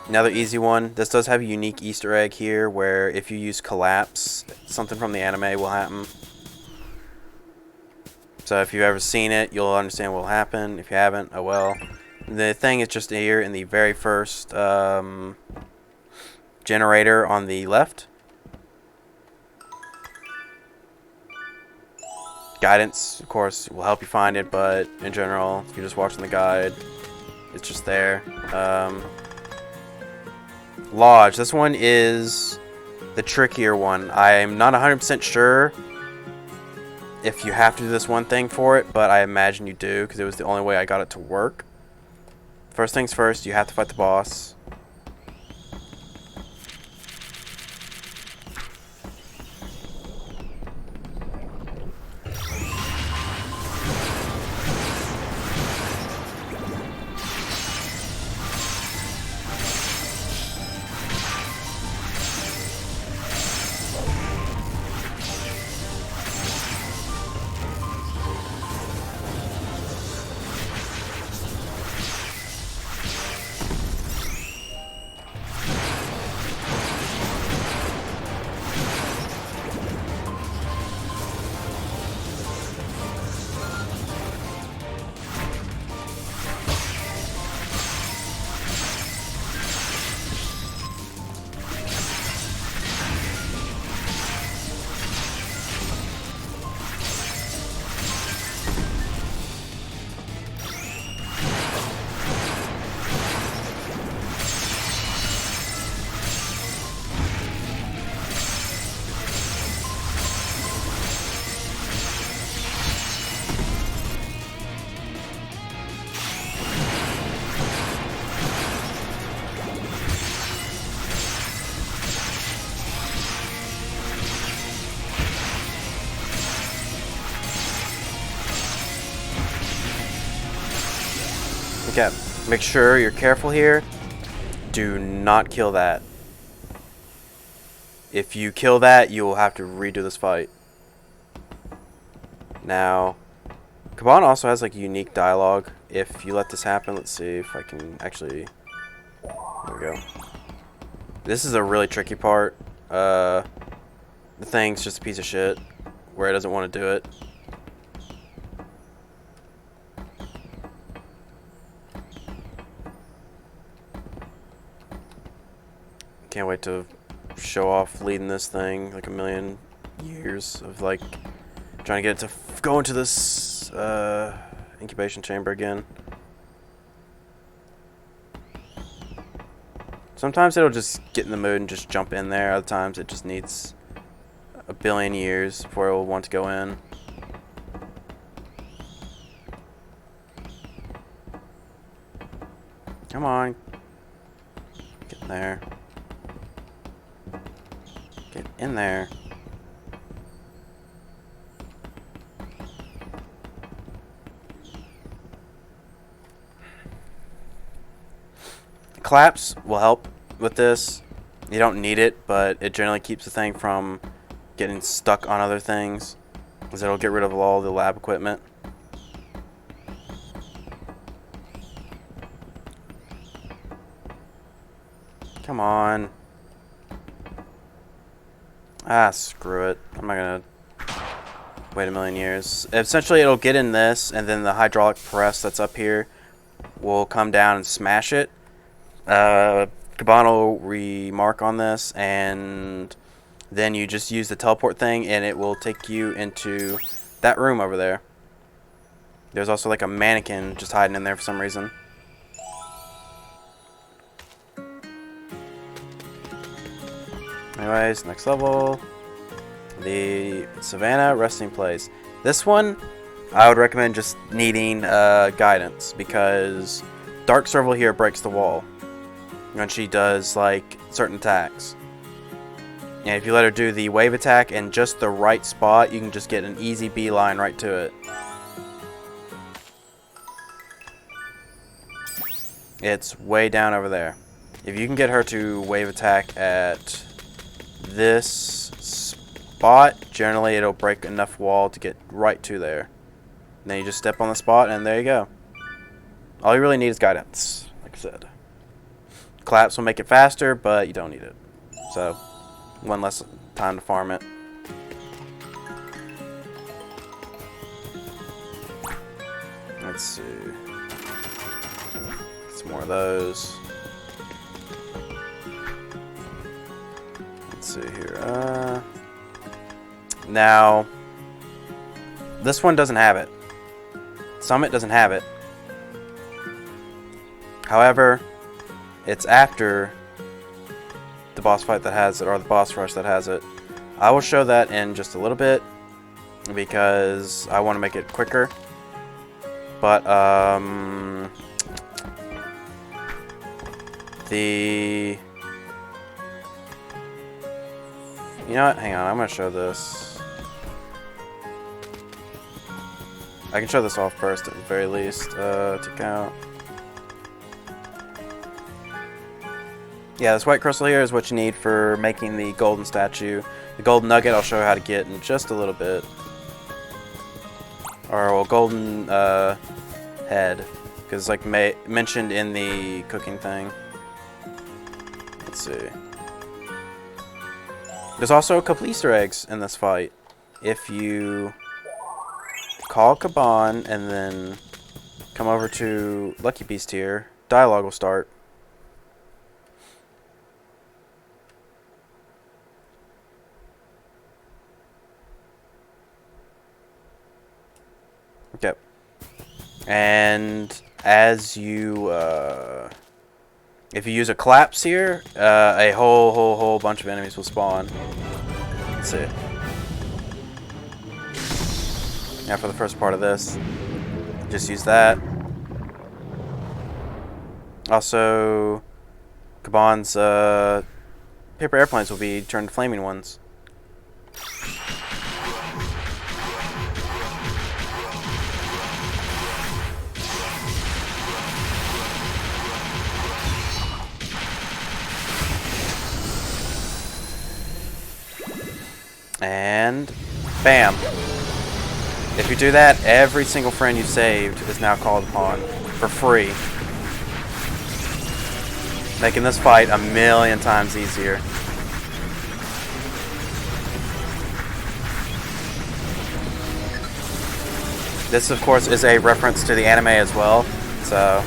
Another easy one. This does have a unique Easter egg here where if you use collapse, something from the anime will happen. So if you've ever seen it, you'll understand what will happen. If you haven't, oh well. The thing is just here in the very first generator on the left. Guidance, of course, will help you find it, but in general, if you're just watching the guide, it's just there. Lodge. This one is the trickier one. I'm not 100% sure if you have to do this one thing for it, but I imagine you do, because it was the only way I got it to work. First things first, you have to fight the boss. Okay, make sure you're careful here. Do not kill that. If you kill that, you will have to redo this fight. Now, Kemono also has like unique dialogue. If you let this happen, let's see if I can actually... There we go. This is a really tricky part. The thing's just a piece of shit where it doesn't want to do it. Can't wait to show off leading this thing like a million years of like trying to get it to go into this incubation chamber again. Sometimes it'll just get in the mood and just jump in there. Other times it just needs a billion years before it will want to go in. Come on. Get in there. Get in there. Collapse will help with this. You don't need it, but it generally keeps the thing from getting stuck on other things, because it'll get rid of all the lab equipment. Come on. Ah, screw it. I'm not gonna wait a million years. Essentially, it'll get in this, and then the hydraulic press that's up here will come down and smash it. Kemono will remark on this, and then you just use the teleport thing, and it will take you into that room over there. There's also like a mannequin just hiding in there for some reason. Anyways, next level. The Savannah Resting Place. This one, I would recommend just needing guidance, because Dark Serval here breaks the wall when she does like certain attacks. And if you let her do the wave attack in just the right spot, you can just get an easy beeline right to it. It's way down over there. If you can get her to wave attack at this spot, generally it'll break enough wall to get right to there. And then you just step on the spot, and there you go. All you really need is guidance, like I said. Collapse will make it faster, but you don't need it. So, one less time to farm it. Let's see. Some more of those. Let's see here. Now, this one doesn't have it. Summit doesn't have it. However, it's after the boss fight that has it, or the boss rush that has it. I will show that in just a little bit, because I want to make it quicker. But, you know what? Hang on, I'm going to show this. I can show this off first at the very least, to count. Yeah, this white crystal here is what you need for making the golden statue. The golden nugget I'll show you how to get in just a little bit. Or, well, golden head, because it's like mentioned in the cooking thing. Let's see. There's also a couple Easter eggs in this fight. If you call Kaban and then come over to Lucky Beast here, dialogue will start. Okay. And as you, if you use a collapse here, a whole bunch of enemies will spawn. Let's see. Now for the first part of this, just use that. Also, Kaban's paper airplanes will be turned to flaming ones. And bam. If you do that, every single friend you saved is now called upon for free, making this fight a million times easier. This, of course, is a reference to the anime as well, so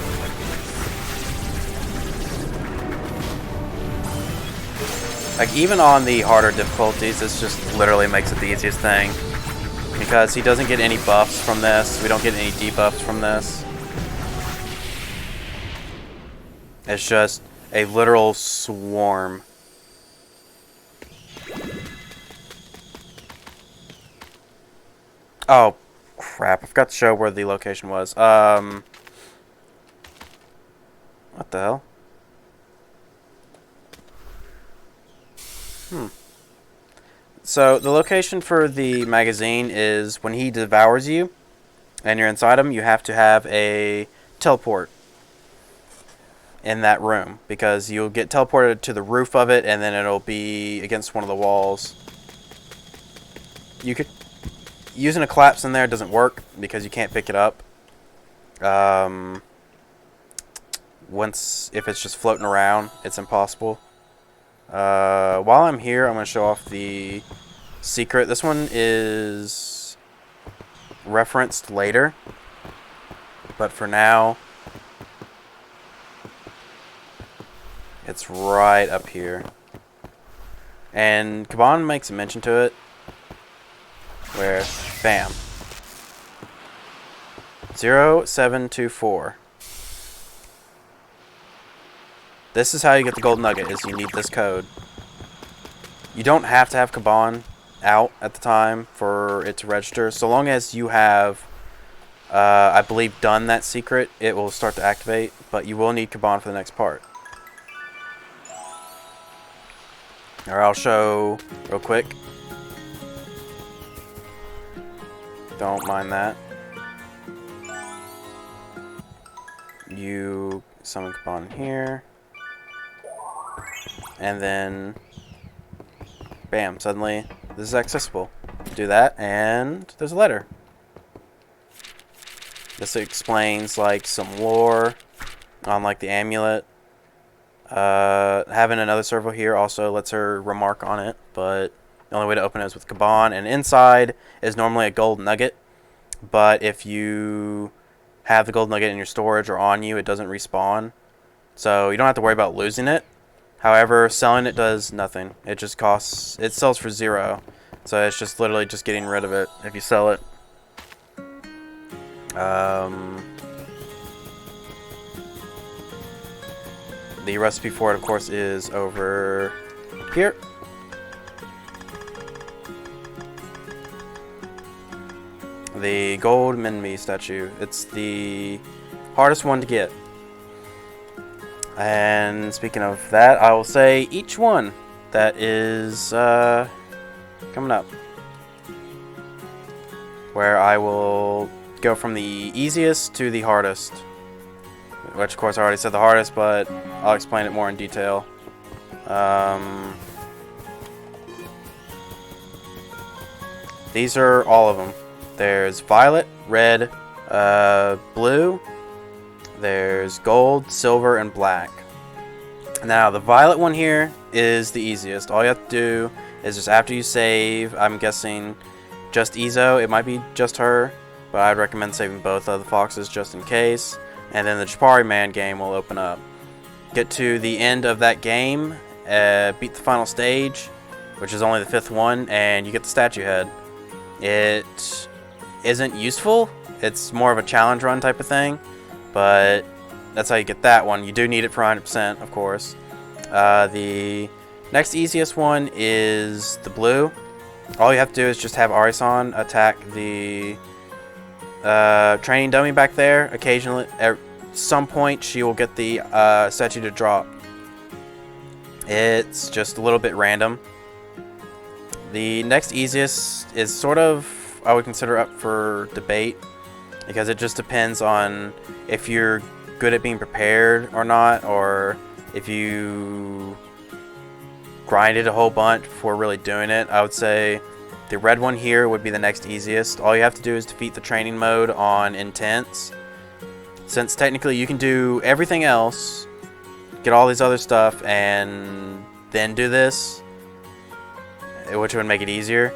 like, even on the harder difficulties, this just literally makes it the easiest thing. Because he doesn't get any buffs from this. We don't get any debuffs from this. It's just a literal swarm. Oh, crap. I forgot to show where the location was. What the hell? So, the location for the magazine is when he devours you, and you're inside him, you have to have a teleport in that room, because you'll get teleported to the roof of it, and then it'll be against one of the walls. You could... Using a collapse in there doesn't work, because you can't pick it up. If it's just floating around, it's impossible. While I'm here, I'm going to show off the secret. This one is referenced later, but for now, it's right up here. And Kaban makes a mention to it, where, bam, 0724. This is how you get the gold nugget, is you need this code. You don't have to have Kaban out at the time for it to register. So long as you have, I believe, done that secret, it will start to activate. But you will need Kaban for the next part. Or I'll show real quick. Don't mind that. You summon Kaban here. And then, bam, suddenly this is accessible. Do that, and there's a letter. This explains, like, some lore on, like, the amulet. Having another servo here also lets her remark on it, but the only way to open it is with Kaban. And inside is normally a gold nugget, but if you have the gold nugget in your storage or on you, it doesn't respawn. So you don't have to worry about losing it. However, selling it does nothing. It just costs, it sells for 0. So it's just literally just getting rid of it if you sell it. The recipe for it, of course, is over here. The gold MINMI statue. It's the hardest one to get. And speaking of that, I will say each one that is coming up, where I will go from the easiest to the hardest, which of course I already said the hardest, but I'll explain it more in detail. These are all of them. There's violet, red, blue, there's gold, silver, and black. Now, the violet one here is the easiest. All you have to do is just after you save, I'm guessing just Izo. It might be just her, but I'd recommend saving both of the foxes just in case. And then the Chapari Man game will open up. Get to the end of that game, beat the final stage, which is only the 5th one, and you get the statue head. It isn't useful. It's more of a challenge run type of thing. But that's how you get that one. You do need it for 100%, of course. The next easiest one is the blue. All you have to do is just have Arisan attack the training dummy back there. Occasionally, at some point, she will get the statue to drop. It's just a little bit random. The next easiest is sort of, I would consider, up for debate, because it just depends on if you're good at being prepared or not, or if you grinded a whole bunch before really doing it. I would say the red one here would be the next easiest. All you have to do is defeat the training mode on intense. Since technically you can do everything else, get all these other stuff, and then do this, which would make it easier.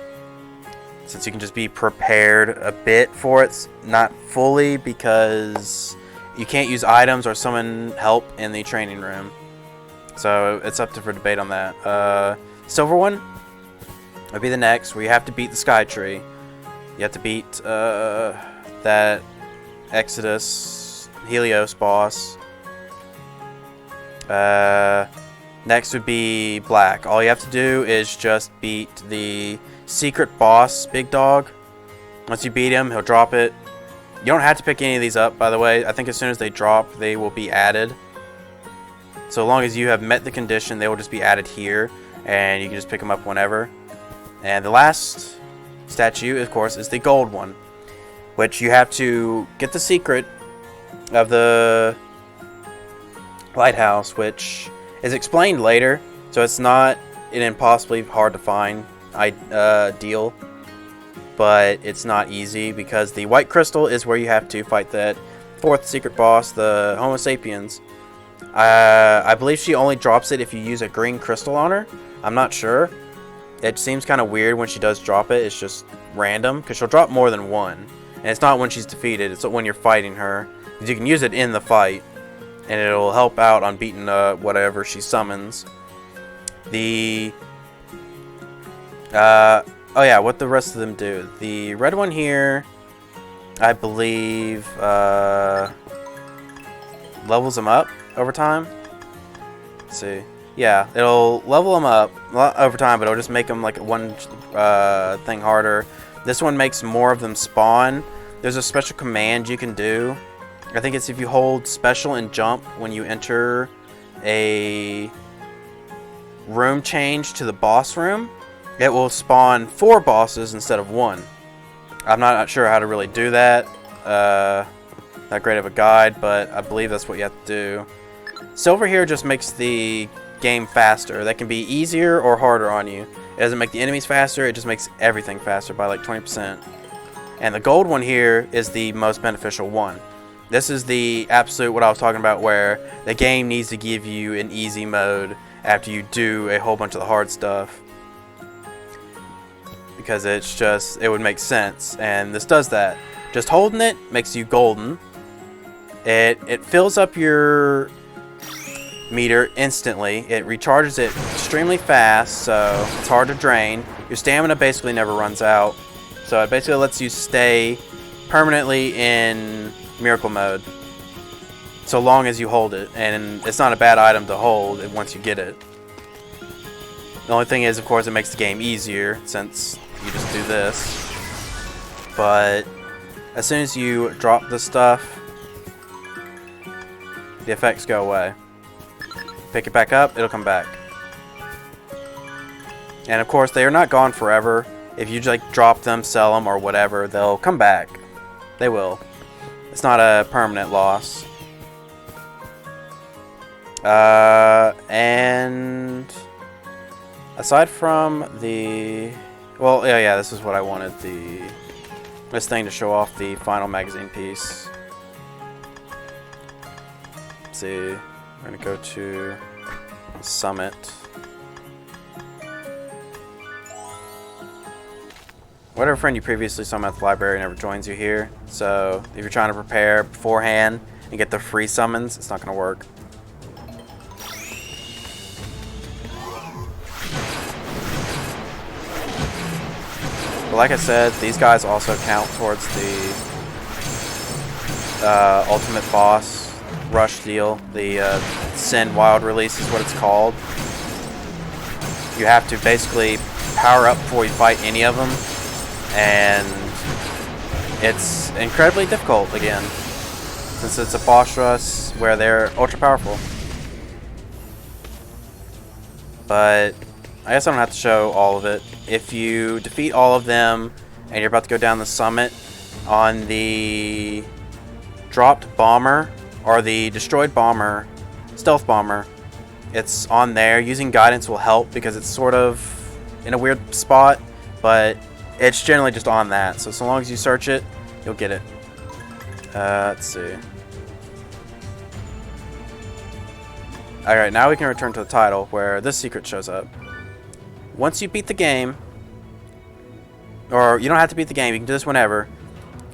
Since you can just be prepared a bit for it, not fully, because you can't use items or summon help in the training room. So it's up for debate on that. Silver one would be the next, where you have to beat the Sky Tree. You have to beat that Exodus Helios boss. Next would be black. All you have to do is just beat the secret boss, Big Dog. Once you beat him, he'll drop it. You don't have to pick any of these up, by the way. I think as soon as they drop, they will be added. So long as you have met the condition, they will just be added here, and you can just pick them up whenever. And the last statue, of course, is the gold one, which you have to get the secret of the lighthouse, which is explained later, so it's not an impossibly hard to find deal, but it's not easy, because the white crystal is where you have to fight that 4th secret boss, the Homo sapiens. I believe she only drops it if you use a green crystal on her. I'm not sure. It seems kind of weird when she does drop it. It's just random, because she'll drop more than one. And it's not when she's defeated, it's when you're fighting her. Because you can use it in the fight, and it'll help out on beating whatever she summons. The... oh yeah, what the rest of them do. The red one here, I believe, levels them up over time. Let's see. Yeah, it'll level them up over time, but it'll just make them like one thing harder. This one makes more of them spawn. There's a special command you can do. I think it's if you hold special and jump when you enter a room change to the boss room, it will spawn 4 bosses instead of 1. I'm not sure how to really do that. Not great of a guide, but I believe that's what you have to do. Silver here just makes the game faster. That can be easier or harder on you. It doesn't make the enemies faster, it just makes everything faster by like 20%. And the gold one here is the most beneficial one. This is the absolute what I was talking about, where the game needs to give you an easy mode after you do a whole bunch of the hard stuff. Because it's just, it would make sense, and this does that. Just holding it makes you golden. It fills up your meter instantly. It recharges it extremely fast, so it's hard to drain. Your stamina basically never runs out, so it basically lets you stay permanently in miracle mode so long as you hold it, and it's not a bad item to hold once you get it. The only thing is, of course, it makes the game easier since you just do this, but as soon as you drop the stuff, the effects go away. Pick it back up, it'll come back. And of course, they are not gone forever. If you just like drop them, sell them, or whatever, they'll come back. They will. It's not a permanent loss. And aside from the... Well, yeah, this is what I wanted, this thing to show off the final magazine piece. Let's see, we're going to go to Summit. Whatever friend you previously summoned at the library never joins you here, so if you're trying to prepare beforehand and get the free summons, it's not going to work. But like I said, these guys also count towards the ultimate boss rush deal. The Sin Wild release is what it's called. You have to basically power up before you fight any of them, and it's incredibly difficult again, since it's a boss rush where they're ultra powerful. But I guess I don't have to show all of it. If you defeat all of them and you're about to go down the summit, on the dropped bomber or the destroyed bomber, stealth bomber, it's on there. Using guidance will help because it's sort of in a weird spot, but it's generally just on that. So long as you search it, you'll get it. Let's see. Alright, now we can return to the title where this secret shows up. Once you beat the game, or you don't have to beat the game, you can do this whenever,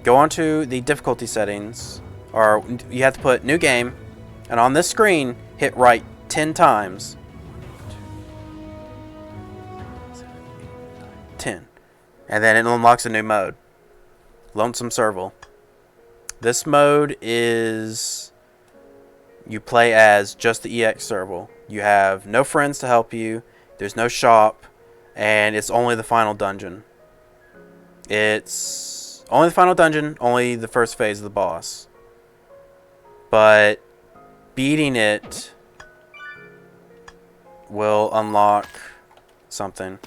go onto the difficulty settings, or you have to put new game, and on this screen, hit right 10 times. 10. And then it unlocks a new mode. Lonesome Serval. This mode is... you play as just the EX Serval. You have no friends to help you, there's no shop, and it's only the final dungeon. It's only the final dungeon, only the first phase of the boss. But beating it will unlock something.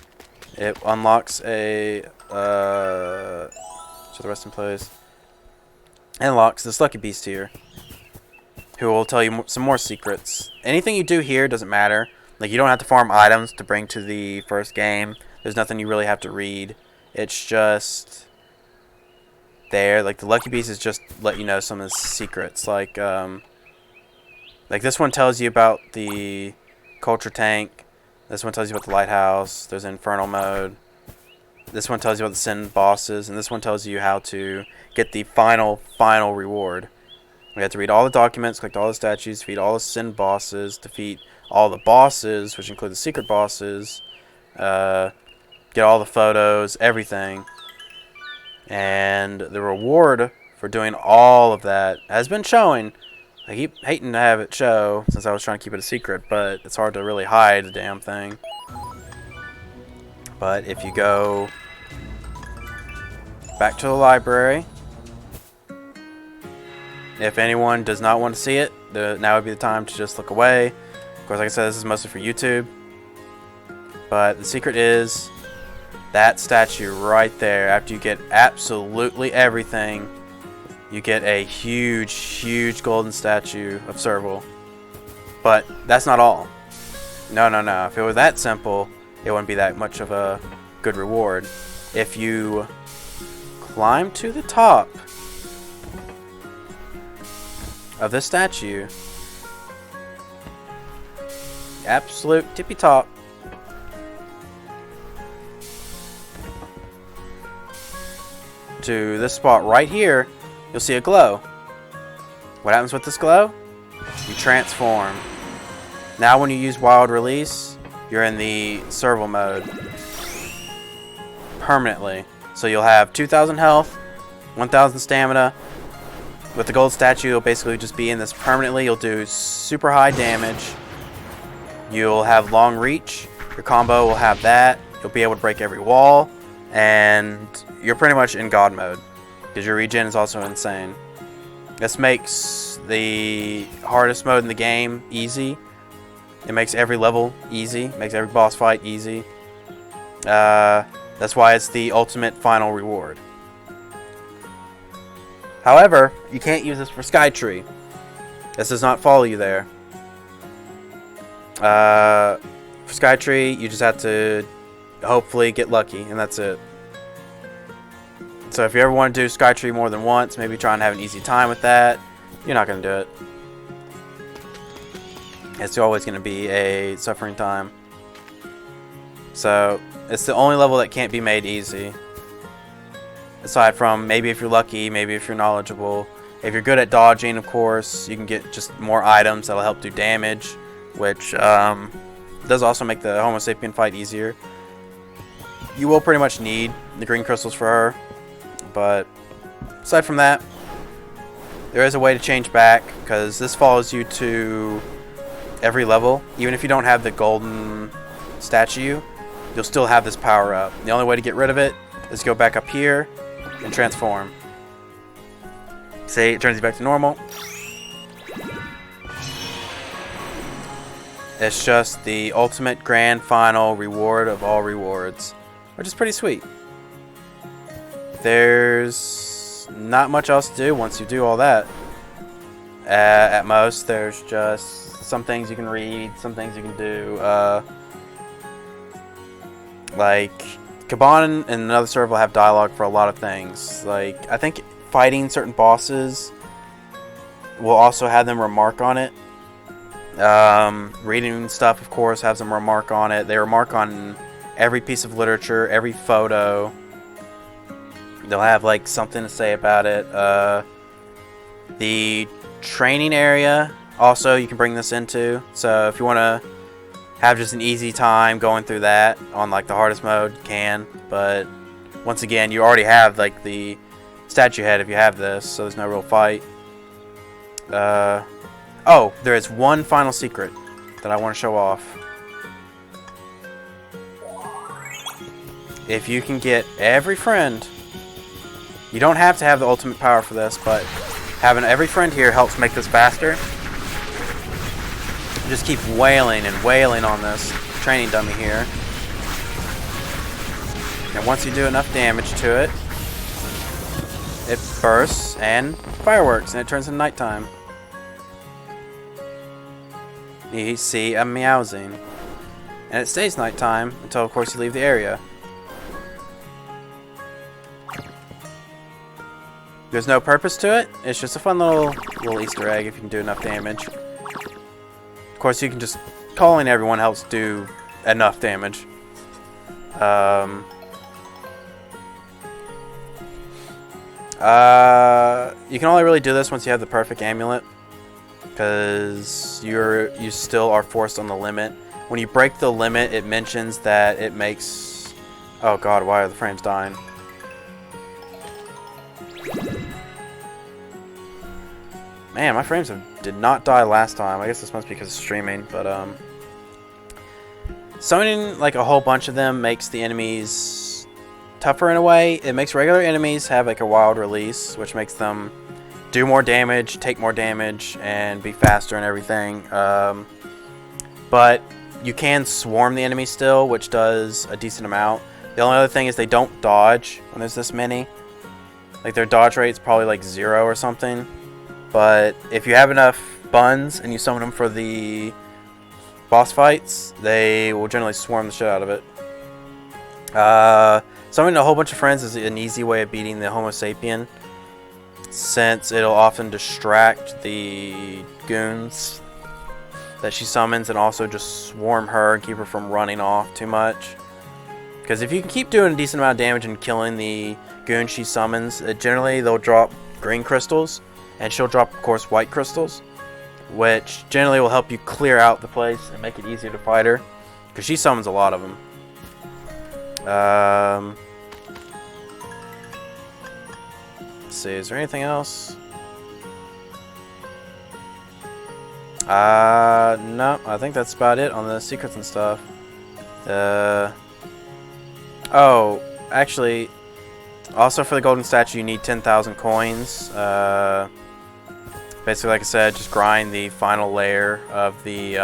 It unlocks a show the rest in place. It unlocks this Lucky Beast here, who will tell you some more secrets. Anything you do here doesn't matter. Like, you don't have to farm items to bring to the first game. There's nothing you really have to read. It's just there. Like, the Lucky Beast is just let you know some of the secrets. Like, Like, this one tells you about the culture tank. This one tells you about the lighthouse. There's infernal mode. This one tells you about the sin bosses. And this one tells you how to get the final reward. We have to read all the documents, collect all the statues, defeat all the sin bosses, defeat all the bosses, which include the secret bosses, get all the photos, everything. And the reward for doing all of that has been showing. I keep hating to have it show since I was trying to keep it a secret, but it's hard to really hide the damn thing. But if you go back to the library, if anyone does not want to see it, now would be the time to just look away. Of course, like I said, this is mostly for YouTube. But the secret is that statue right there. After you get absolutely everything, you get a huge golden statue of Serval. But that's not all. No. If it was that simple, it wouldn't be that much of a good reward. If you climb to the top of this statue, absolute tippy top, to this spot right here, you'll see a glow. What happens with this glow? You transform. Now when you use wild release, you're in the Serval mode permanently. So you'll have 2,000 health, 1,000 stamina. With the gold statue, you'll basically just be in this permanently. You'll do super high damage. You'll have long reach. Your combo will have that. You'll be able to break every wall. And you're pretty much in God mode, because your regen is also insane. This makes the hardest mode in the game easy. It makes every level easy. Makes every boss fight easy. That's why it's the ultimate final reward. However, you can't use this for Skytree. This does not follow you there. For Skytree, you just have to hopefully get lucky, and that's it. So if you ever want to do Skytree more than once, maybe try and have an easy time with that, you're not going to do it. It's always going to be a suffering time. So it's the only level that can't be made easy. Aside from maybe if you're lucky, maybe if you're knowledgeable. If you're good at dodging, of course, you can get just more items that'll help do damage, which does also make the Homo sapien fight easier. You will pretty much need the green crystals for her. But aside from that, there is a way to change back, because this follows you to every level. Even if you don't have the golden statue, you'll still have this power up. The only way to get rid of it is go back up here and transform. See, it turns you back to normal. It's just the ultimate grand final reward of all rewards, which is pretty sweet. There's not much else to do once you do all that. At most, there's just some things you can read, some things you can do. Like, Kaban and another server will have dialogue for a lot of things. Like, I think fighting certain bosses will also have them remark on it. Reading stuff, of course, has them remark on it. They remark on every piece of literature, every photo. They'll have like something to say about it. The training area also you can bring this into. So if you want to have just an easy time going through that on like the hardest mode, you can. But once again, you already have like the statue head if you have this, so there's no real fight. Oh, there is one final secret that I want to show off. If you can get every friend, you don't have to have the ultimate power for this, but having every friend here helps make this faster. Just keep wailing and wailing on this training dummy here. And once you do enough damage to it, it bursts and fireworks, and it turns into nighttime. You see a meowsing. And it stays nighttime until, of course, you leave the area. There's no purpose to it. It's just a fun little Easter egg if you can do enough damage. Of course, you can just calling everyone helps do enough damage. You can only really do this once you have the perfect amulet, because you still are forced on the limit. When you break the limit, it mentions that it makes... Oh god, why are the frames dying? Man, my frames did not die last time. I guess this must be because of streaming, but summoning like a whole bunch of them makes the enemies tougher in a way. It makes regular enemies have like a wild release, which makes them do more damage, take more damage, and be faster and everything. But you can swarm the enemy still, which does a decent amount. The only other thing is they don't dodge when there's this many. Like their dodge rate is probably like 0 or something. But if you have enough buns and you summon them for the boss fights, they will generally swarm the shit out of it. Summoning a whole bunch of friends is an easy way of beating the Homo sapien, since it'll often distract the goons that she summons and also just swarm her and keep her from running off too much. Because if you can keep doing a decent amount of damage and killing the goons she summons, generally they'll drop green crystals, and she'll drop, of course, white crystals, which generally will help you clear out the place and make it easier to fight her, because she summons a lot of them. Let's see, is there anything else? No, I think that's about it on the secrets and stuff. Oh, actually, also for the golden statue you need 10,000 coins. Basically, like I said, just grind the final layer of the,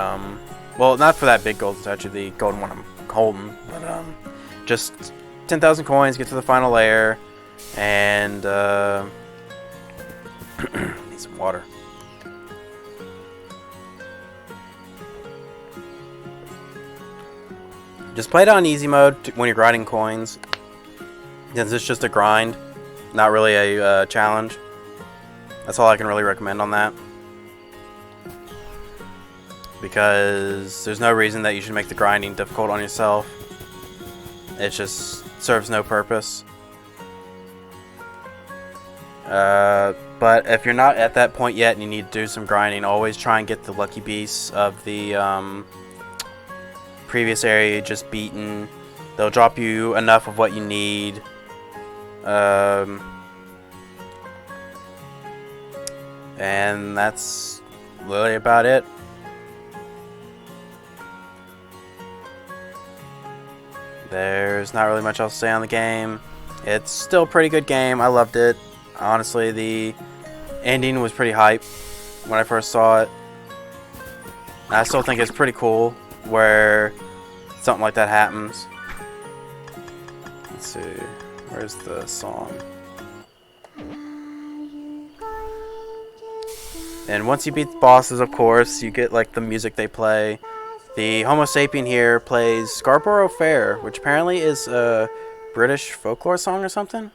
well, not for that big golden statue, the golden one I'm holding, but, just 10,000 coins, get to the final layer, and, need some water. Just play it on easy mode when you're grinding coins, since it's just a grind, not really a challenge. That's all I can really recommend on that, because there's no reason that you should make the grinding difficult on yourself. It just serves no purpose. But if you're not at that point yet and you need to do some grinding, always try and get the lucky beasts of the previous area you just beaten. They'll drop you enough of what you need. And that's literally about it. There's not really much else to say on the game. It's still a pretty good game. I loved it. Honestly, the ending was pretty hype when I first saw it. I still think it's pretty cool where something like that happens. Let's see. Where's the song? And once you beat the bosses, of course, you get like the music they play. The Homo sapien here plays Scarborough Fair, which apparently is a British folklore song or something.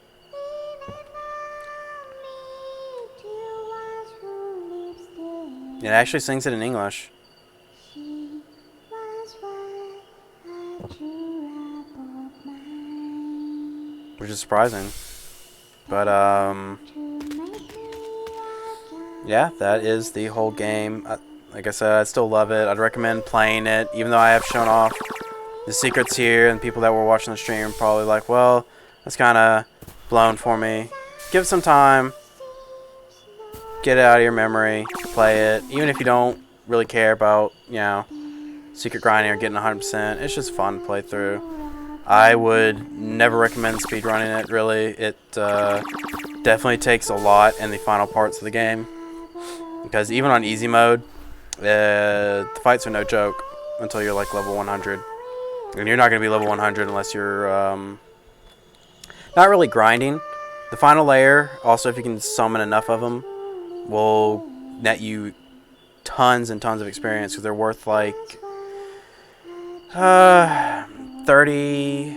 It actually sings it in English, which is surprising. But yeah, that is the whole game. Like I said, I still love it. I'd recommend playing it, even though I have shown off the secrets here, and people that were watching the stream are probably like, well, that's kind of blown for me. Give it some time. Get it out of your memory. Play it. Even if you don't really care about, you know, secret grinding or getting 100%, it's just fun to play through. I would never recommend speedrunning it, really. It definitely takes a lot in the final parts of the game, because even on easy mode, the fights are no joke until you're like level 100. And you're not going to be level 100 unless you're not really grinding. The final layer, also if you can summon enough of them, will net you tons and tons of experience, because they're worth like 30,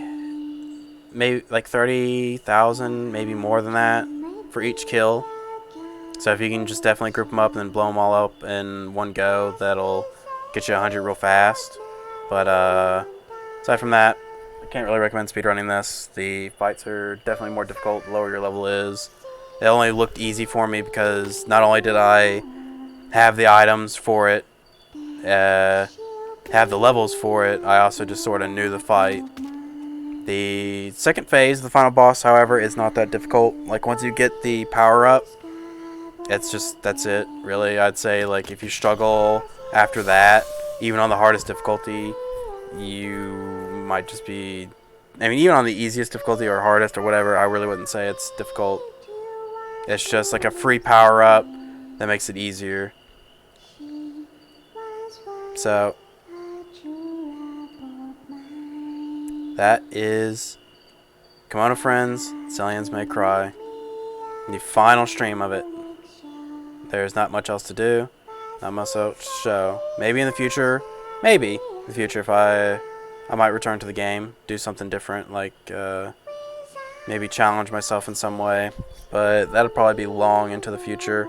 maybe like 30,000, maybe more than that for each kill. So if you can just definitely group them up and then blow them all up in one go, that'll get you 100 real fast. But aside from that, I can't really recommend speedrunning this. The fights are definitely more difficult the lower your level is. It only looked easy for me because not only did I have the items for it, have the levels for it, I also just sort of knew the fight. The second phase, the final boss, however, is not that difficult. Like, once you get the power up, that's it, really. I'd say, like, if you struggle after that, even on the hardest difficulty, you might just be... I mean, even on the easiest difficulty or hardest or whatever, I really wouldn't say it's difficult. It's just like a free power up that makes it easier. So, that is Kemono Friends, Cellien May Cry. The final stream of it. There's not much else to do. Not much else to show. Maybe in the future, if I might return to the game, do something different, like maybe challenge myself in some way. But that'll probably be long into the future.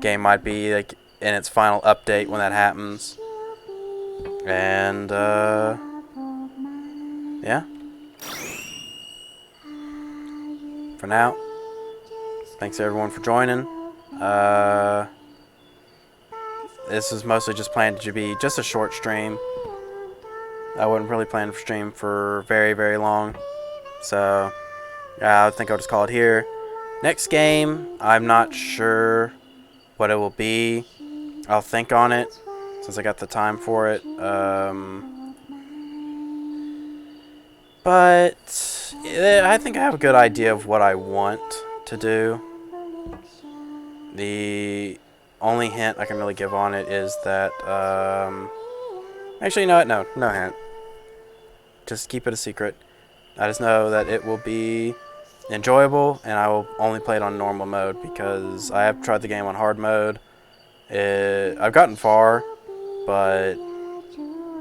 Game might be like in its final update when that happens. And yeah. For now, thanks everyone for joining. This is mostly just planned to be just a short stream. I wasn't really planning to stream for very, very long. So, I think I'll just call it here. Next game, I'm not sure what it will be. I'll think on it since I got the time for it. But I think I have a good idea of what I want to do. The only hint I can really give on it is that, actually, you know what? No hint. Just keep it a secret. I just know that it will be enjoyable, and I will only play it on normal mode because I have tried the game on hard mode. I've gotten far, but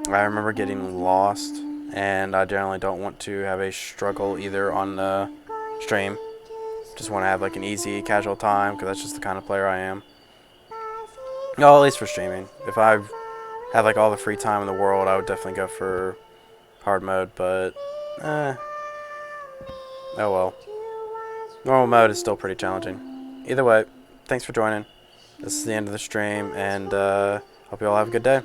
I remember getting lost, and I generally don't want to have a struggle either on the stream. Just want to have like an easy, casual time because that's just the kind of player I am. Well, at least for streaming. If I had like all the free time in the world, I would definitely go for hard mode, but oh well. Normal mode is still pretty challenging. Either way, thanks for joining. This is the end of the stream, and hope you all have a good day.